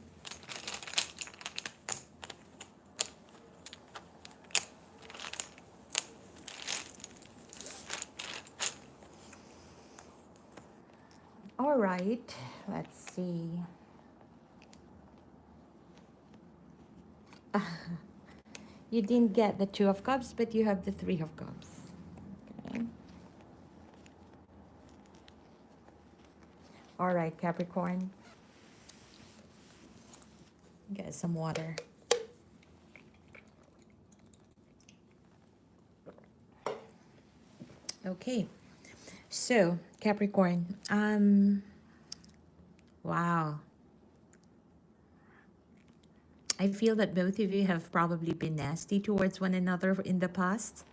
All right. Let's see. You didn't get the Two of Cups, but you have the Three of Cups. Okay. All right, Capricorn. Get some water. Okay. So, Capricorn. Wow. I feel that both of you have probably been nasty towards one another in the past.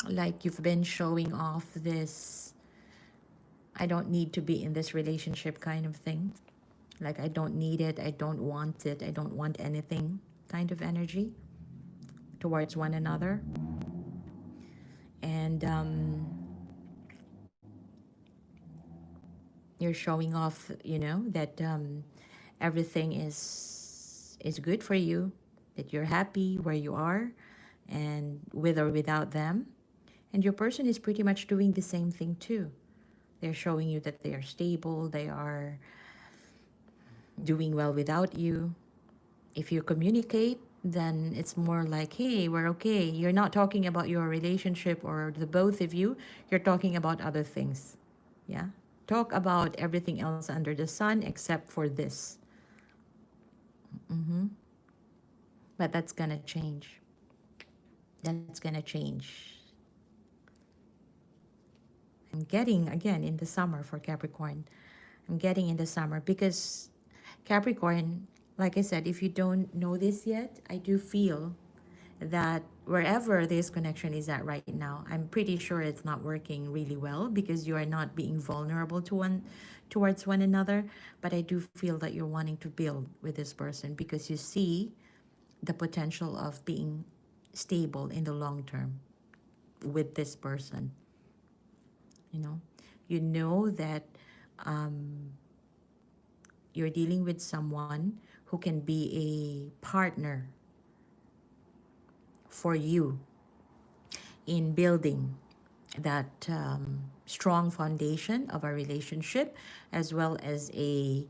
Like you've been showing off this, I don't need to be in this relationship kind of thing. Like, I don't need it, I don't want it, I don't want anything kind of energy towards one another. And you're showing off, you know, that everything is good for you, that you're happy where you are and with or without them. And your person is pretty much doing the same thing too. They're showing you that they are stable, they are doing well without you. If you communicate, then it's more like, hey, we're okay. You're not talking about your relationship or the both of you, you're talking about other things. Yeah. Talk about everything else under the sun except for this. Mm-hmm. But that's gonna change. That's gonna change. I'm getting again in the summer for Capricorn. I'm getting in the summer because Capricorn, like I said, if you don't know this yet, I do feel that wherever this connection is at right now, I'm pretty sure it's not working really well because you are not being vulnerable to one towards one another. But I do feel that you're wanting to build with this person because you see the potential of being stable in the long term with this person. You know, that um, you're dealing with someone who can be a partner for you in building that strong foundation of a relationship, as well as a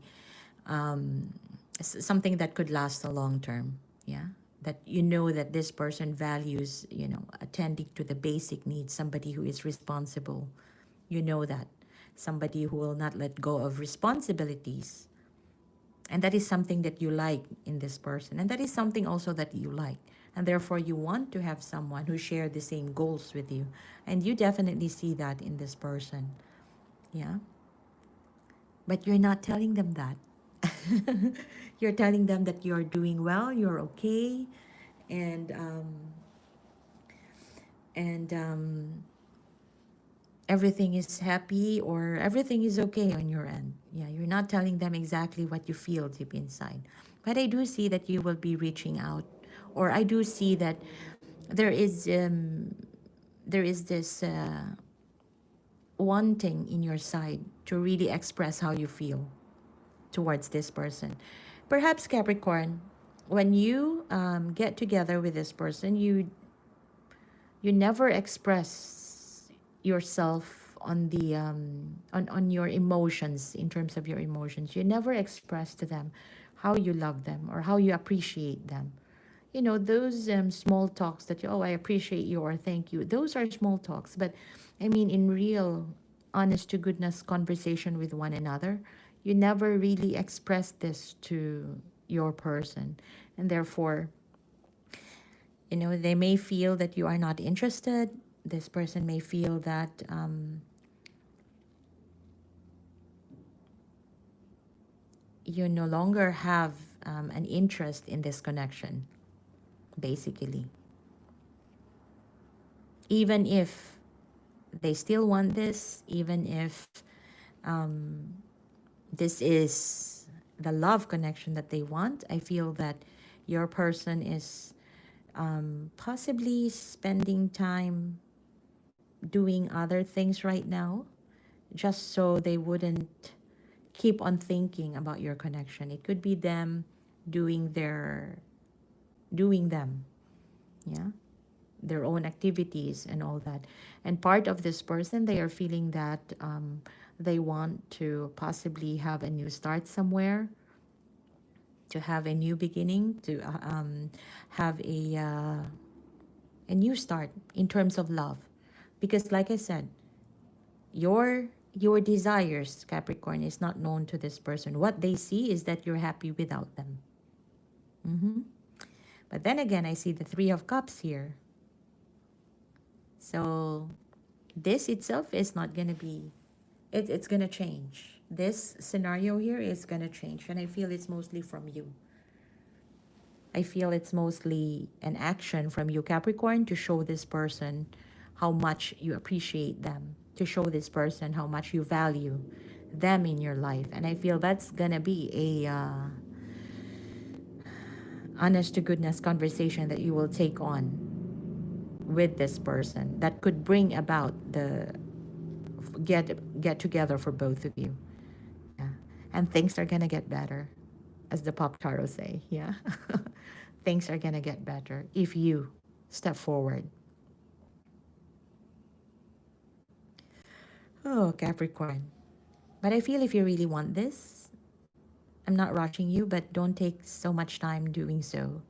something that could last a long term. Yeah, that that this person values, attending to the basic needs, somebody who is responsible. That somebody who will not let go of responsibilities, and that is something that you like in this person, and that is something also that you like, and therefore you want to have someone who share the same goals with you, and you definitely see that in this person. Yeah, but you're not telling them that. You're telling them that you're doing well, you're okay, and and everything is happy or everything is okay on your end. Yeah, you're not telling them exactly what you feel deep inside. But I do see that you will be reaching out, or I do see that there is um, there is this wanting in your side to really express how you feel towards this person. Perhaps Capricorn, when you get together with this person, you never express yourself on the on your emotions. In terms of your emotions, you never express to them how you love them or how you appreciate them. Those small talks that I appreciate you or thank you, those are small talks. But I mean, in real honest to goodness conversation with one another, you never really express this to your person. And therefore, they may feel that you are not interested. This person may feel that you no longer have an interest in this connection, basically. Even if they still want this, even if this is the love connection that they want, I feel that your person is possibly spending time doing other things right now, just so they wouldn't keep on thinking about your connection. It could be them doing doing them, yeah, their own activities and all that. And part of this person, they are feeling that they want to possibly have a new start somewhere, to have a new beginning, to have a new start in terms of love. Because like I said, your desires, Capricorn, is not known to this person. What they see is that you're happy without them. Mm-hmm. But then again, I see the Three of Cups here. So this itself is not going to be, it's going to change. This scenario here is going to change. And I feel it's mostly from you. I feel it's mostly an action from you, Capricorn, to show this person how much you appreciate them, to show this person how much you value them in your life. And I feel that's going to be a honest to goodness conversation that you will take on with this person that could bring about the get together for both of you. Yeah. And things are gonna get better. as the pop tarot say. Yeah. Things are gonna get better if you step forward. Oh, Capricorn. But I feel if you really want this, I'm not rushing you, but don't take so much time doing so.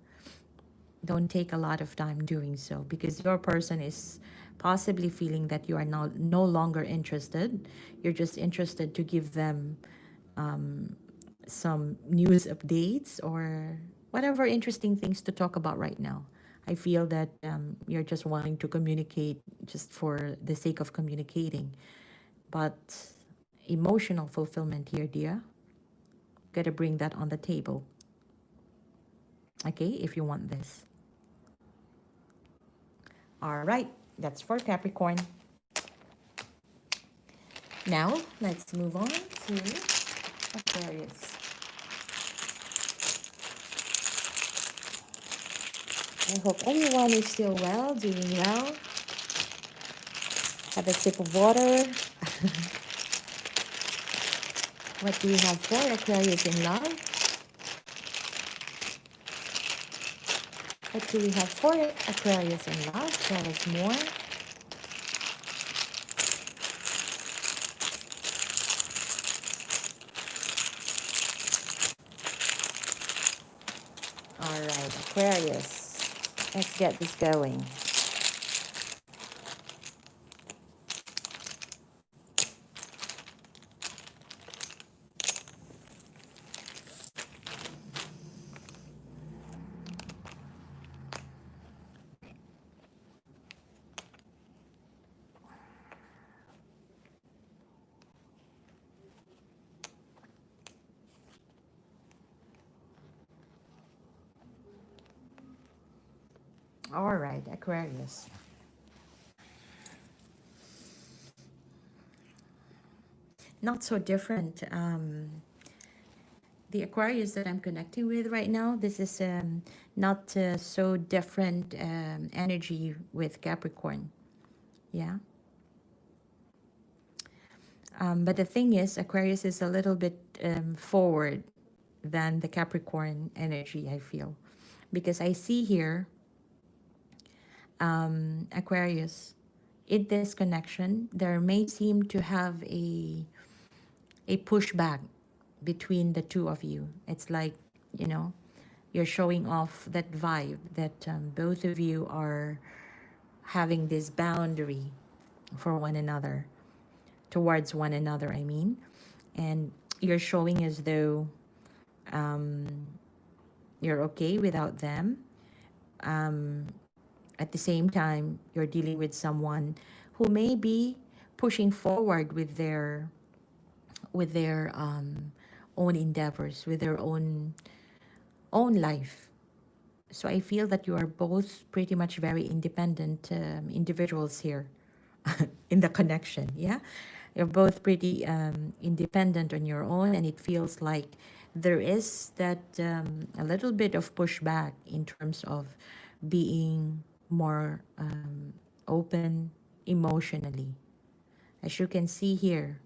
Don't take a lot of time doing so, because your person is possibly feeling that you are no longer interested. You're just interested to give them um, some news updates or whatever interesting things to talk about right now. I feel that you're just wanting to communicate just for the sake of communicating. But emotional fulfillment here, dear, gotta bring that on the table. Okay, if you want this. All right, that's for Capricorn. Now, let's move on to Aquarius. I hope everyone is still well, doing well. Have a sip of water. What do we have for Aquarius in love? What do we have for Aquarius in love? Tell us more. All right, Aquarius. Let's get this going. All right, Aquarius. Not so different. The Aquarius that I'm connecting with right now, this is not so different energy with Capricorn. Yeah. But the thing is, Aquarius is a little bit forward than the Capricorn energy, I feel. Because I see here, Aquarius, in this connection, there may seem to have a pushback between the two of you. It's like, you know, you're showing off that vibe that both of you are having this boundary for one another, towards one another, I mean. And you're showing as though you're okay without them. At the same time, you're dealing with someone who may be pushing forward with their own endeavors, with their own life. So I feel that you are both pretty much very independent individuals here in the connection. Yeah, you're both pretty independent on your own, and it feels like there is that a little bit of pushback in terms of being more open emotionally. As you can see here,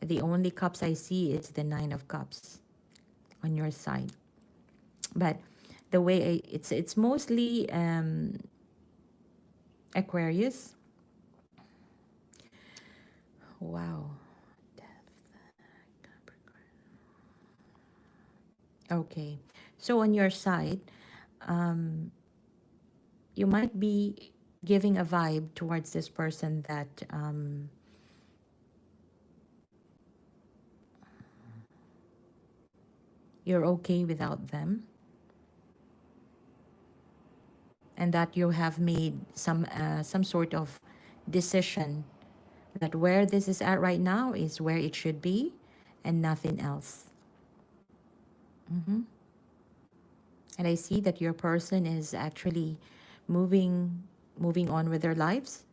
the only cups I see is the Nine of Cups on your side. But the way it's mostly Aquarius. Wow. Okay. So on your side, you might be giving a vibe towards this person that you're okay without them, and that you have made some sort of decision that where this is at right now is where it should be and nothing else. And I see that your person is actually moving on with their lives.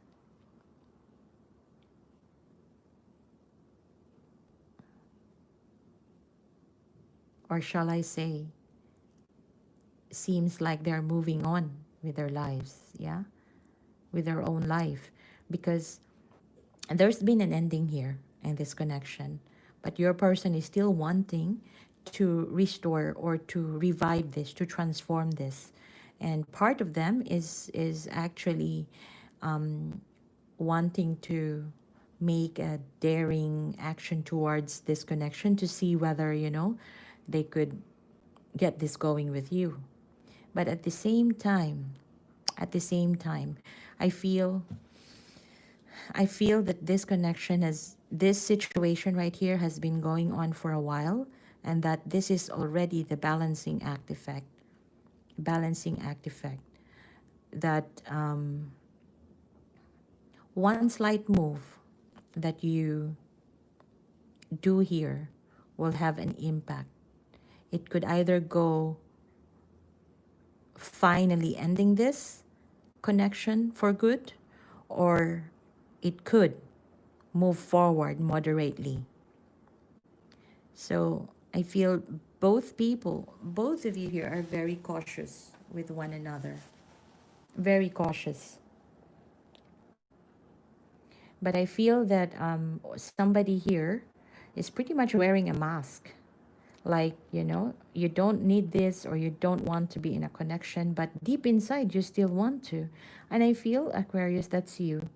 Or shall I say, seems like they're moving on with their lives, yeah? With their own life. Because there's been an ending here in this connection. But your person is still wanting to restore or to revive this, to transform this. And part of them is actually wanting to make a daring action towards this connection to see whether, you know, they could get this going with you. But at the same time, I feel that this connection has, this situation right here has been going on for a while, and that this is already the balancing act effect. Balancing act effect. That one slight move that you do here will have an impact. It could either go finally ending this connection for good, or it could move forward moderately. So I feel both people, both of you here are very cautious with one another. Very cautious. But I feel that somebody here is pretty much wearing a mask. Like, you know, you don't need this or you don't want to be in a connection, but deep inside you still want to. And I feel, Aquarius, that's you.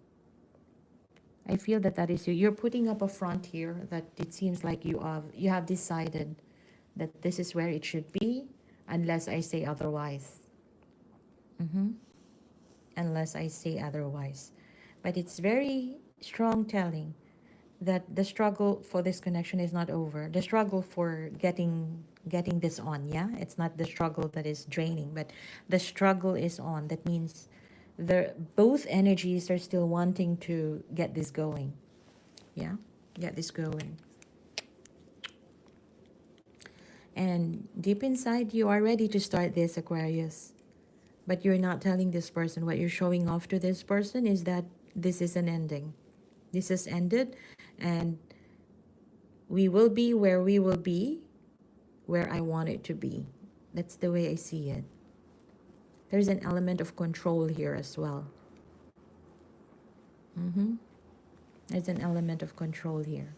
I feel that that is you. You're putting up a front here that it seems like you have decided that this is where it should be, unless I say otherwise. Unless I say otherwise. But it's very strong telling that the struggle for this connection is not over. The struggle for getting this on, yeah? It's not the struggle that is draining, but the struggle is on. That means both energies are still wanting to get this going. Yeah? Get this going. And deep inside, you are ready to start this, Aquarius. But you're not telling this person. What you're showing off to this person is that this is an ending. This has ended, and we will be where we will be, where I want it to be. That's the way I see it. There's an element of control here as well. There's an element of control here.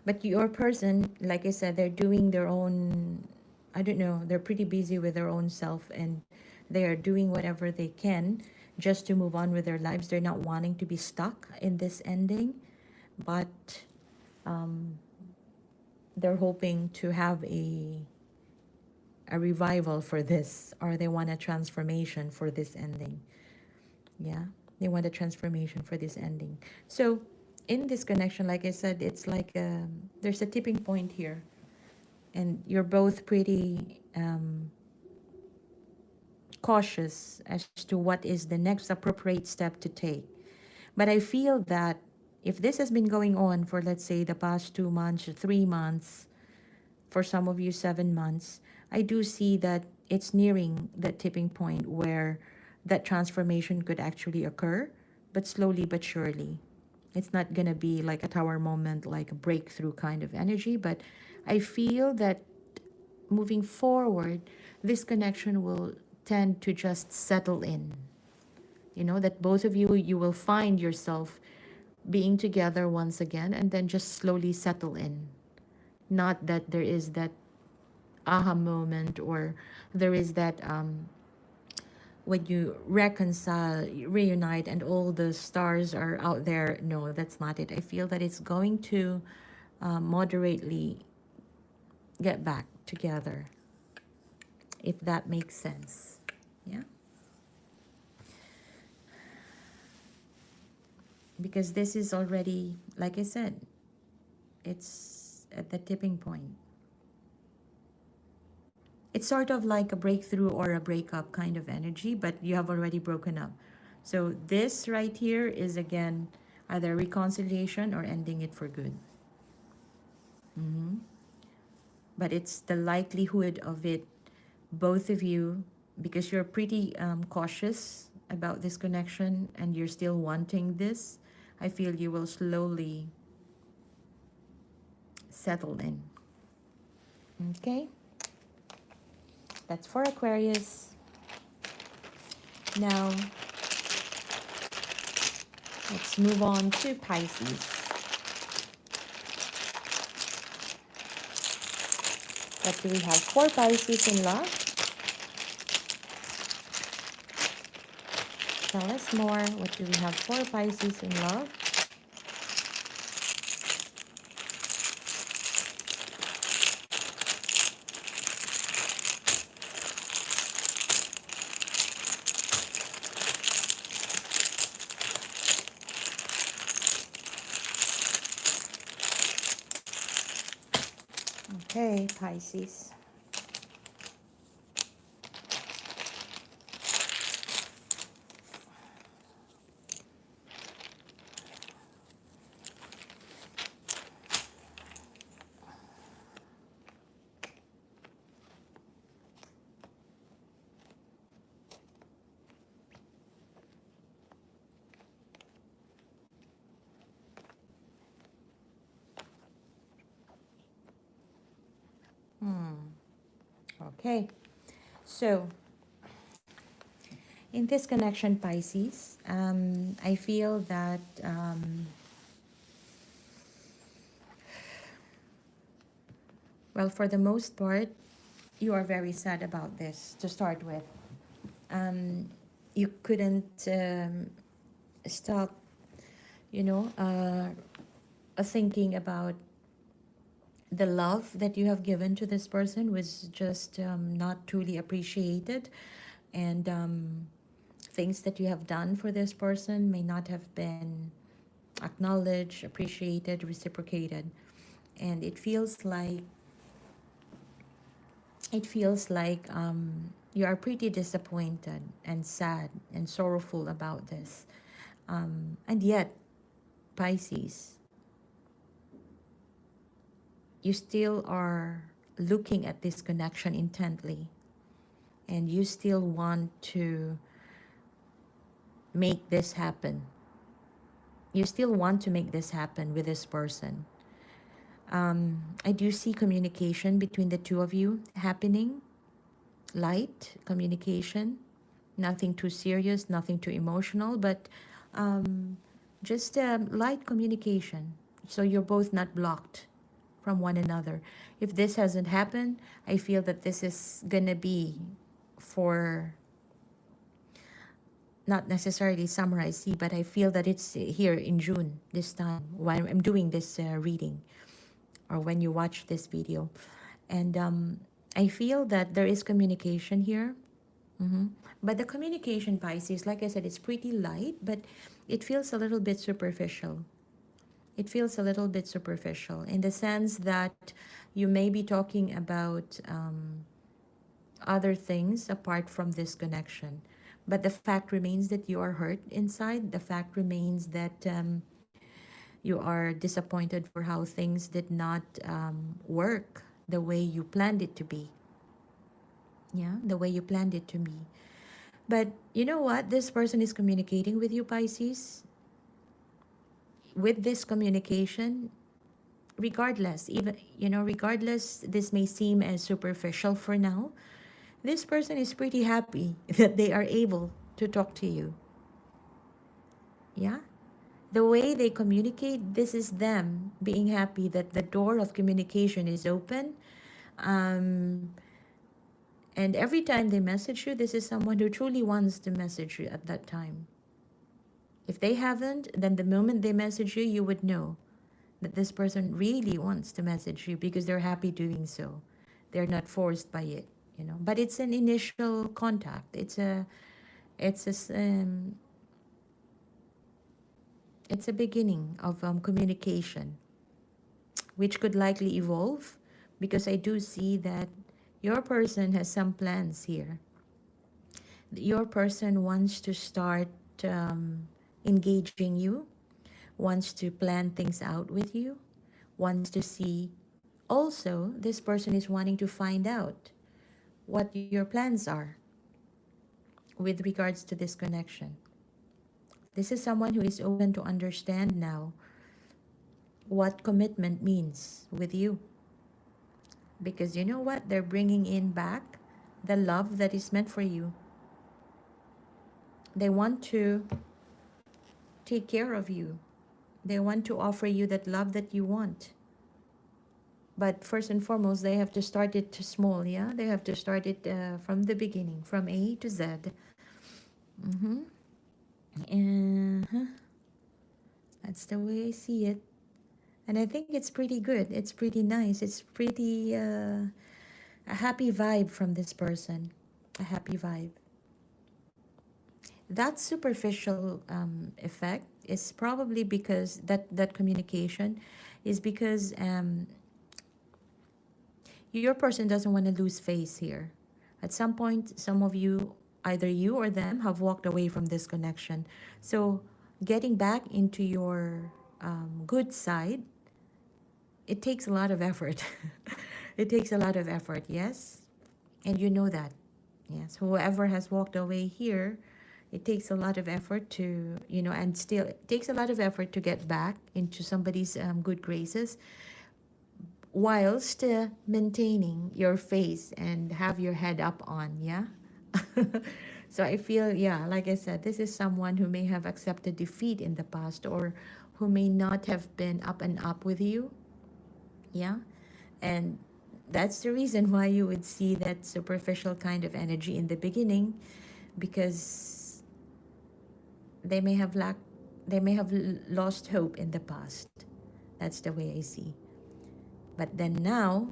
But your person, like I said, they're doing their own, I don't know, they're pretty busy with their own self, and they are doing whatever they can just to move on with their lives. They're not wanting to be stuck in this ending, but they're hoping to have a revival for this, or they want a transformation for this ending. Yeah, they want a transformation for this ending. So in this connection, like I said, it's like there's a tipping point here, and you're both pretty cautious as to what is the next appropriate step to take. But I feel that if this has been going on for, let's say, the past 2 months, 3 months, for some of you 7 months, I do see that it's nearing that tipping point where that transformation could actually occur, but slowly but surely. It's not going to be like a tower moment, like a breakthrough kind of energy, but I feel that moving forward, this connection will tend to just settle in. You know, that both of you, you will find yourself being together once again, and then just slowly settle in. Not that there is that aha moment, or there is that when you reconcile, reunite, and all the stars are out there. No, that's not it. I feel that it's going to moderately get back together, if that makes sense. Yeah, because this is already, like I said, it's at the tipping point. It's sort of like a breakthrough or a breakup kind of energy, but you have already broken up. So this right here is, again, either reconciliation or ending it for good. But it's the likelihood of it, both of you, because you're pretty cautious about this connection and you're still wanting this, I feel you will slowly settle in. Okay? That's for Aquarius. Now, let's move on to Pisces. What do we have for Pisces in love? Tell us more. What do we have for Pisces in love? Okay, Pisces. Okay, so in this connection, Pisces, I feel that well, for the most part, you are very sad about this to start with. You couldn't stop, you know, thinking about the love that you have given to this person was just not truly appreciated, and things that you have done for this person may not have been acknowledged, appreciated, reciprocated, and it feels like you are pretty disappointed and sad and sorrowful about this, and yet, Pisces, you still are looking at this connection intently, and you still want to make this happen. You still want to make this happen with this person. I do see communication between the two of you happening, light communication, nothing too serious, nothing too emotional, but just light communication. So you're both not blocked from one another. If this hasn't happened, I feel that this is gonna be for not necessarily summer, I see, but I feel that it's here in June this time when I'm doing this reading, or when you watch this video. And I feel that there is communication here. But the communication, Pisces, like I said, it's pretty light, but it feels a little bit superficial. It feels a little bit superficial in the sense that you may be talking about other things apart from this connection. But the fact remains that you are hurt inside. The fact remains that you are disappointed for how things did not work the way you planned it to be. Yeah, the way you planned it to be. But you know what? This person is communicating with you, Pisces. With this communication, regardless, even, regardless, this may seem as superficial for now, this person is pretty happy that they are able to talk to you. Yeah? The way they communicate, this is them being happy that the door of communication is open. Um, and every time they message you, this is someone who truly wants to message you at that time. If they haven't, then the moment they message you, you would know that this person really wants to message you because they're happy doing so. They're not forced by it. But it's an initial contact. It's a beginning of communication, which could likely evolve, because I do see that your person has some plans here. Your person wants to start engaging you, wants to plan things out with you, wants to see. Also, this person is wanting to find out what your plans are with regards to this connection. This is someone who is open to understand now what commitment means with you. Because you know what? They're bringing in back the love that is meant for you. They want to take care of you. They want to offer you that love that you want. But first and foremost, they have to start it small, yeah? They have to start it from the beginning, from A to Z. Mm-hmm. And that's the way I see it. And I think it's pretty good. It's pretty nice. It's pretty a happy vibe from this person. A happy vibe. That superficial effect is probably because that communication is because your person doesn't want to lose face here. At some point, some of you, either you or them, have walked away from this connection. So getting back into your good side, it takes a lot of effort. It takes a lot of effort, yes? And you know that. Yes, whoever has walked away here, it takes a lot of effort to, and still it takes a lot of effort to get back into somebody's good graces whilst maintaining your face and have your head up on, yeah? So I feel, yeah, like I said, this is someone who may have accepted defeat in the past or who may not have been up and up with you, yeah? And that's the reason why you would see that superficial kind of energy in the beginning, because they may have lost hope in the past. That's the way I see. But then now,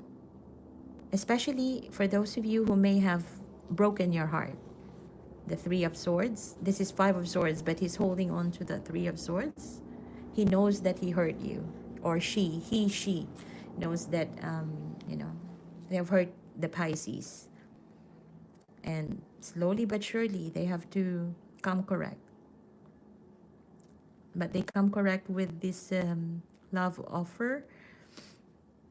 especially for those of you who may have broken your heart, the Three of Swords, this is Five of Swords, but he's holding on to the Three of Swords. He knows that he hurt you, or she knows that, they have hurt the Pisces. And slowly but surely, they have to come correct. But they come correct with this love offer.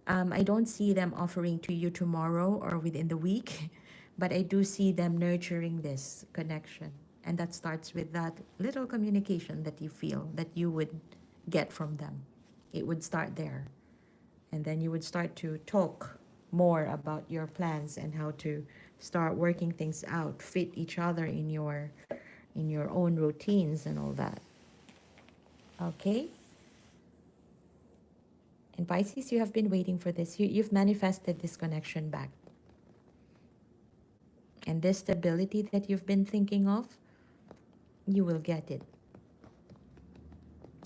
I don't see them offering to you tomorrow or within the week, but I do see them nurturing this connection. And that starts with that little communication that you feel that you would get from them. It would start there. And then you would start to talk more about your plans and how to start working things out, fit each other in your own routines and all that. Okay? And Pisces, you have been waiting for this. You've manifested this connection back. And this stability that you've been thinking of, you will get it.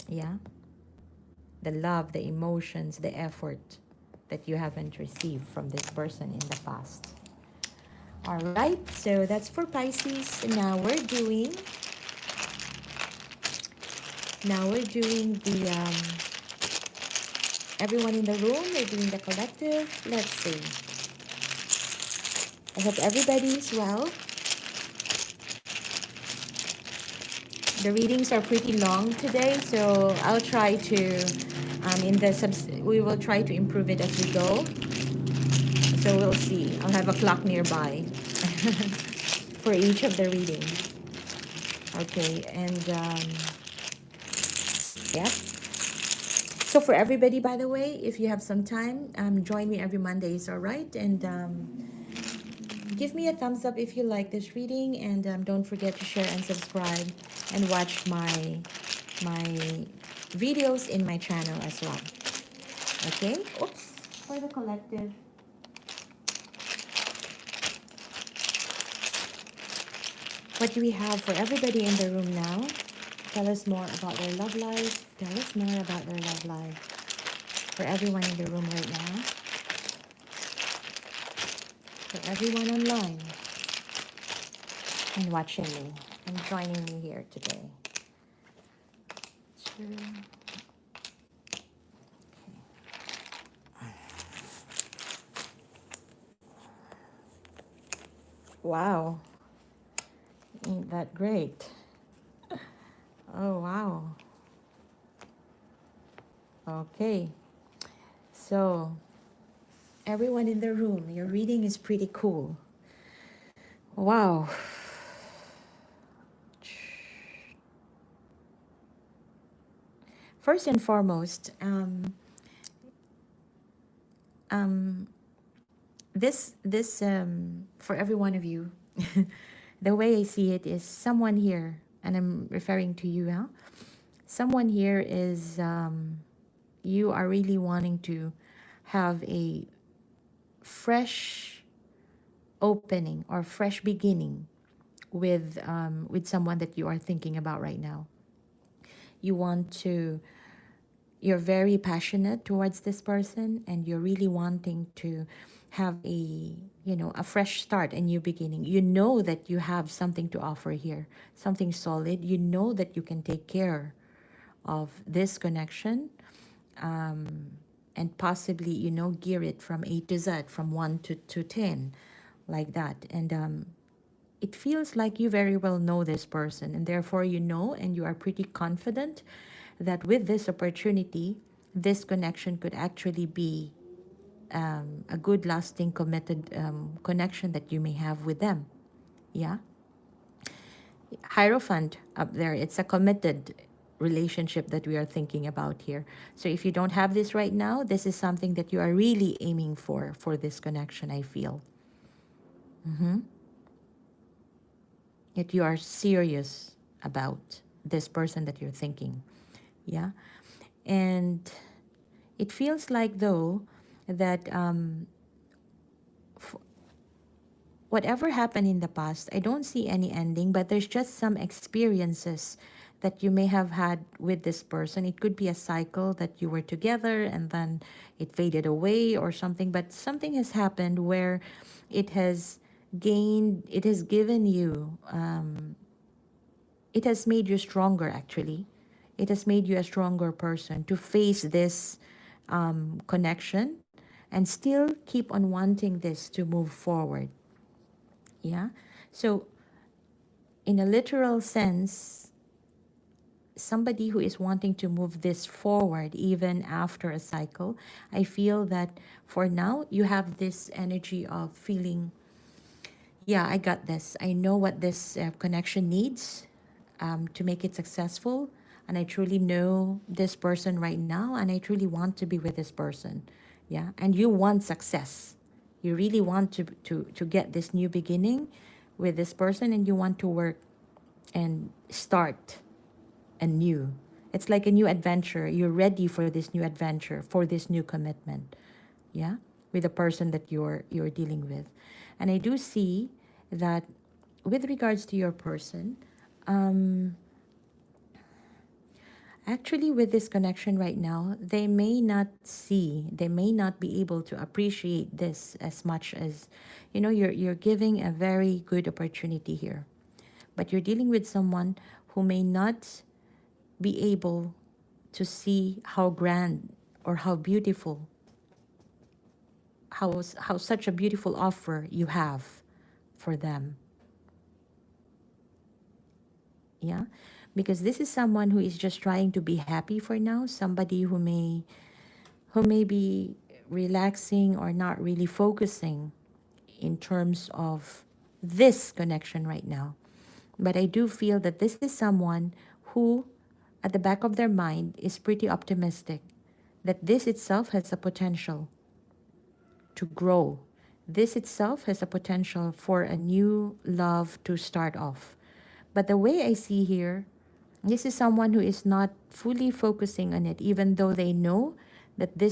Yeah? The love, the emotions, the effort that you haven't received from this person in the past. All right, so that's for Pisces. Now we're doing the everyone in the room. We're doing the collective. Let's see. I hope everybody's well. The readings are pretty long today, so I'll try to we will try to improve it as we go. So we'll see. I'll have a clock nearby for each of the readings. Okay, and yeah. So for everybody, by the way, if you have some time, join me every Mondays, all right? And give me a thumbs up if you like this reading, and don't forget to share and subscribe and watch my videos in my channel as well. Okay? Oops. For the collective. What do we have for everybody in the room now? Tell us more about their love life. Tell us more about their love life. For everyone in the room right now. For everyone online. And watching me. And joining me here today. Wow. Ain't that great? Oh, wow. Okay. So, everyone in the room, your reading is pretty cool. Wow. First and foremost, this for every one of you, the way I see it is someone here, and I'm referring to you, huh? Someone here is you are really wanting to have a fresh opening or fresh beginning with someone that you are thinking about right now. You want to, you're very passionate towards this person, and you're really wanting to have a, you know, a fresh start, a new beginning. You know that you have something to offer here, something solid. You know that you can take care of this connection, um, and possibly, you know, gear it from A to Z, from 1 to 10, like that. And it feels like you very well know this person, and therefore you know, and you are pretty confident that with this opportunity, this connection could actually be a good, lasting, committed connection that you may have with them. Yeah. Hierophant up there, it's a committed relationship that we are thinking about here. So if you don't have this right now, this is something that you are really aiming for this connection, I feel. That you are serious about this person that you're thinking. Yeah. And it feels like, though, that whatever happened in the past, I don't see any ending, but there's just some experiences that you may have had with this person. It could be a cycle that you were together and then it faded away or something, but something has happened where it has it has given you, it has made you stronger, actually. It has made you a stronger person to face this connection and still keep on wanting this to move forward. Yeah. So, in a literal sense, somebody who is wanting to move this forward even after a cycle, I feel that for now you have this energy of feeling, yeah, I got this. I know what this connection needs to make it successful. And I truly know this person right now, and I truly want to be with this person. Yeah. And you want success. You really want to get this new beginning with this person, and you want to work and start anew. It's like a new adventure. You're ready for this new adventure, for this new commitment. Yeah. With the person that you're dealing with. And I do see that with regards to your person, actually, with this connection right now, they may not be able to appreciate this as much as, you know, you're giving a very good opportunity here. But you're dealing with someone who may not be able to see how grand or how beautiful, how such a beautiful offer you have for them. Yeah. Because this is someone who is just trying to be happy for now, somebody who may be relaxing or not really focusing in terms of this connection right now. But I do feel that this is someone who, at the back of their mind, is pretty optimistic that this itself has a potential to grow. This itself has a potential for a new love to start off. But the way I see here, this is someone who is not fully focusing on it, even though they know that there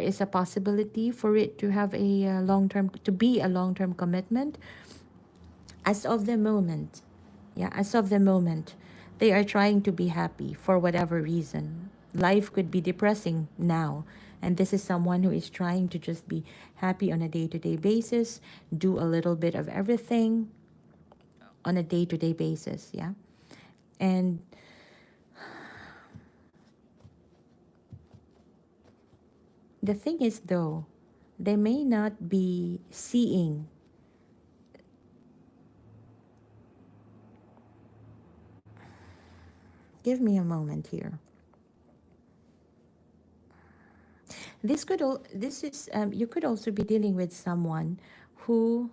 is a possibility for it to have a long-term, to be a long-term commitment. As of the moment, yeah, as of the moment, they are trying to be happy for whatever reason. Life could be depressing now, and this is someone who is trying to just be happy on a day-to-day basis, do a little bit of everything on a day-to-day basis, yeah. And the thing is, though, they may not be seeing. Give me a moment here. This is you could also be dealing with someone who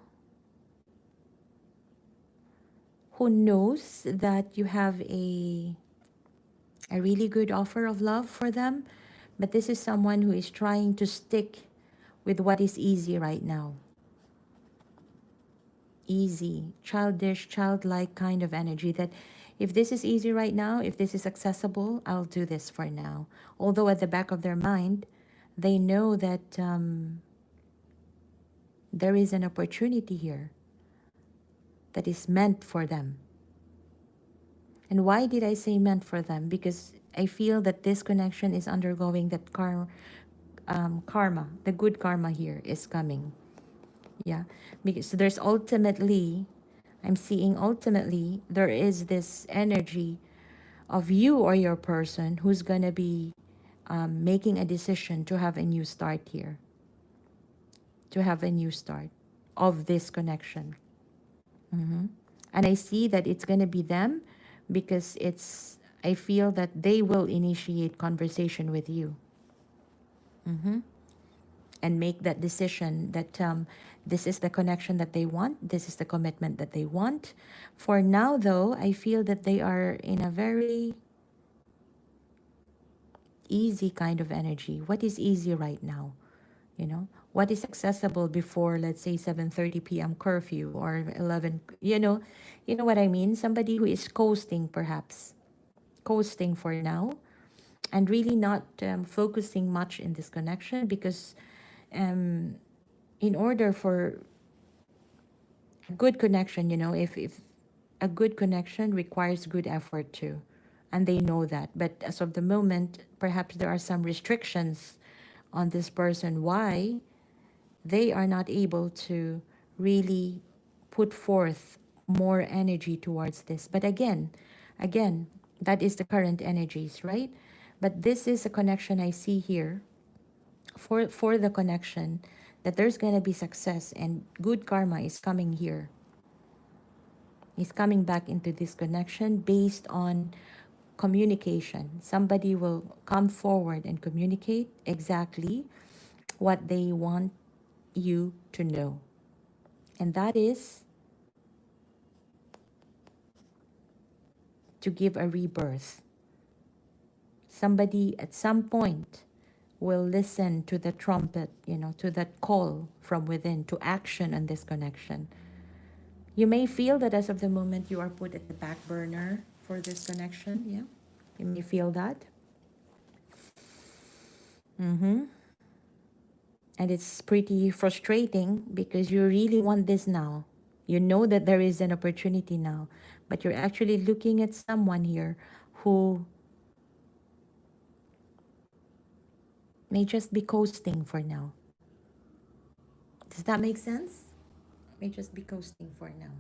knows that you have a really good offer of love for them, but this is someone who is trying to stick with what is easy right now. Easy, childish, childlike kind of energy that If this is easy right now, if this is accessible, I'll do this for now. Although at the back of their mind, they know that there is an opportunity here that is meant for them. And why did I say meant for them? Because I feel that this connection is undergoing that karma, the good karma here is coming. Yeah, because there's ultimately, I'm seeing ultimately, there is this energy of you or your person who's going to be making a decision to have a new start here, to have a new start of this connection. And I see that it's going to be them because I feel that they will initiate conversation with you. And make that decision that this is the connection that they want, this is the commitment that they want. For now, though, I feel that they are in a very easy kind of energy. What is easy right now? You know, what is accessible before, let's say, 7:30 p.m. curfew or 11, you know what I mean? Somebody who is coasting, perhaps, coasting for now, and really not focusing much in this connection because in order for good connection, if a good connection requires good effort too, and they know that. But as of the moment, perhaps there are some restrictions on this person why they are not able to really put forth more energy towards this. But again, that is the current energies, right? But this is a connection I see here for the connection that there's going to be success and good karma is coming here. Is coming back into this connection based on communication. Somebody will come forward and communicate exactly what they want you to know. And that is to give a rebirth. Somebody at some point will listen to the trumpet, to that call from within to action on this connection. You may feel that as of the moment you are put at the back burner for this connection. Yeah, you may feel that. And it's pretty frustrating because you really want this now. You know that there is an opportunity now, but you're actually looking at someone here who may just be coasting for now. Does that make sense? May just be coasting for now.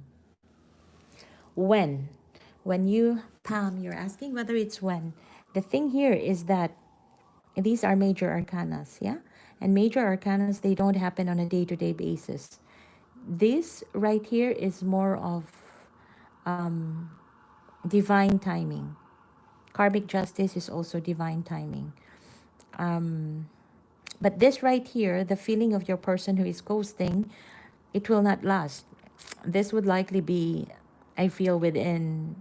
When you, Pam, you're asking whether it's when. The thing here is that these are major arcanas, yeah? And major arcanas, they don't happen on a day-to-day basis. This right here is more of divine timing. Karmic justice is also divine timing. But this right here, the feeling of your person who is coasting, it will not last. This would likely be, I feel, within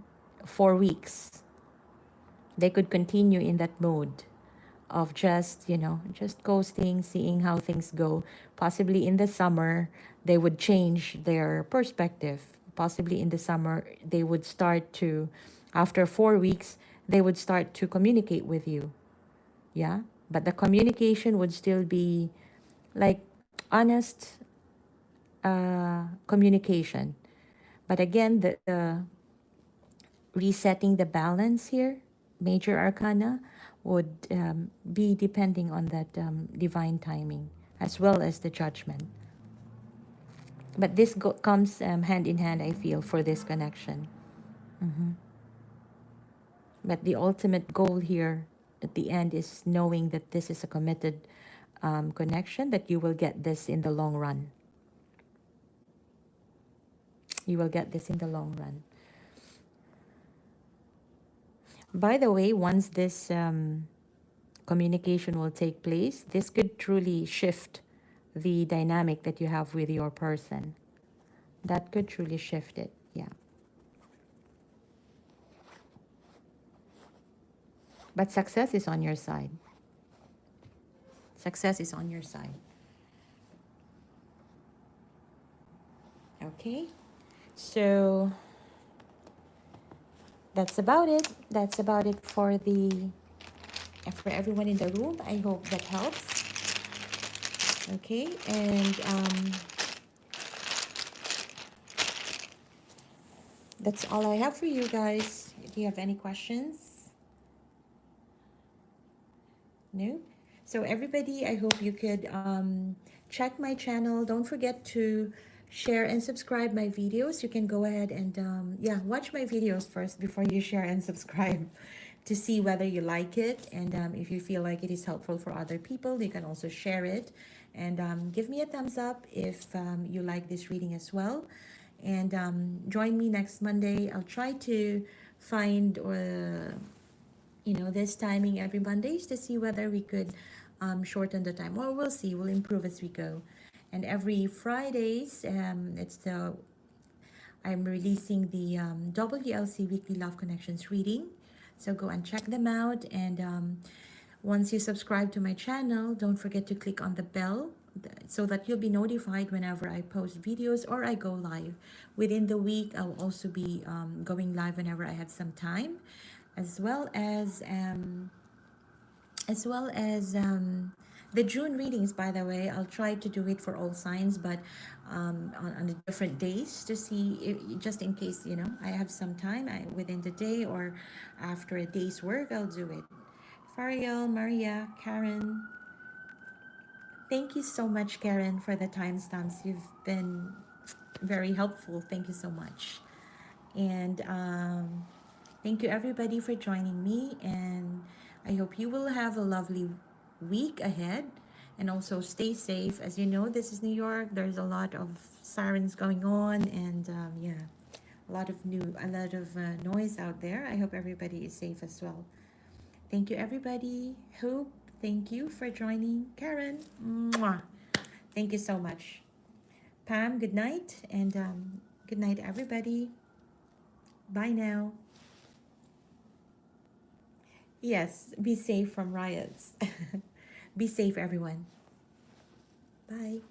4 weeks. They could continue in that mode of just coasting, seeing how things go. Possibly in the summer, they would change their perspective. Possibly in the summer, they would start to, after 4 weeks, they would start to communicate with you. Yeah? But the communication would still be like honest communication. But again, the resetting the balance here, major arcana, would be depending on that divine timing as well as the judgment. But this comes hand in hand, I feel, for this connection. But the ultimate goal here at the end is knowing that this is a committed connection, that you will get this in the long run. You will get this in the long run. By the way, once this communication will take place, this could truly shift the dynamic that you have with your person. That could truly shift it, yeah. But success is on your side. Success is on your side. Okay, so that's about it. That's about it for everyone in the room. I hope that helps. Okay, and that's all I have for you guys. Do you have any questions? No? So everybody, I hope you could check my channel. Don't forget to share and subscribe my videos. You can go ahead and yeah, watch my videos first before you share and subscribe to see whether you like it. And if you feel like it is helpful for other people, you can also share it. And give me a thumbs up if you like this reading as well. And join me next Monday. I'll try to find this timing every Mondays to see whether we could shorten the time, or we'll see, we'll improve as we go. And every Fridays, I'm releasing the WLC Weekly Love Connections reading, so go and check them out. And once you subscribe to my channel, don't forget to click on the bell so that you'll be notified whenever I post videos or I go live. Within the week, I'll also be going live whenever I have some time, as well as the June readings. By the way, I'll try to do it for all signs, but on the different days to see if, just in case I have some time within the day or after a day's work, I'll do it. Fariel, Maria, Karen, thank you so much, Karen, for the timestamps. You've been very helpful. Thank you so much. And thank you everybody for joining me, and I hope you will have a lovely week ahead, and also stay safe. As you know, this is New York. There's a lot of sirens going on, and yeah, a lot of noise out there. I hope everybody is safe as well. Thank you everybody. Hope, thank you for joining. Karen, mwah. Thank you so much. Pam, good night, and good night everybody. Bye now. Yes, be safe from riots. Be safe, everyone. Bye.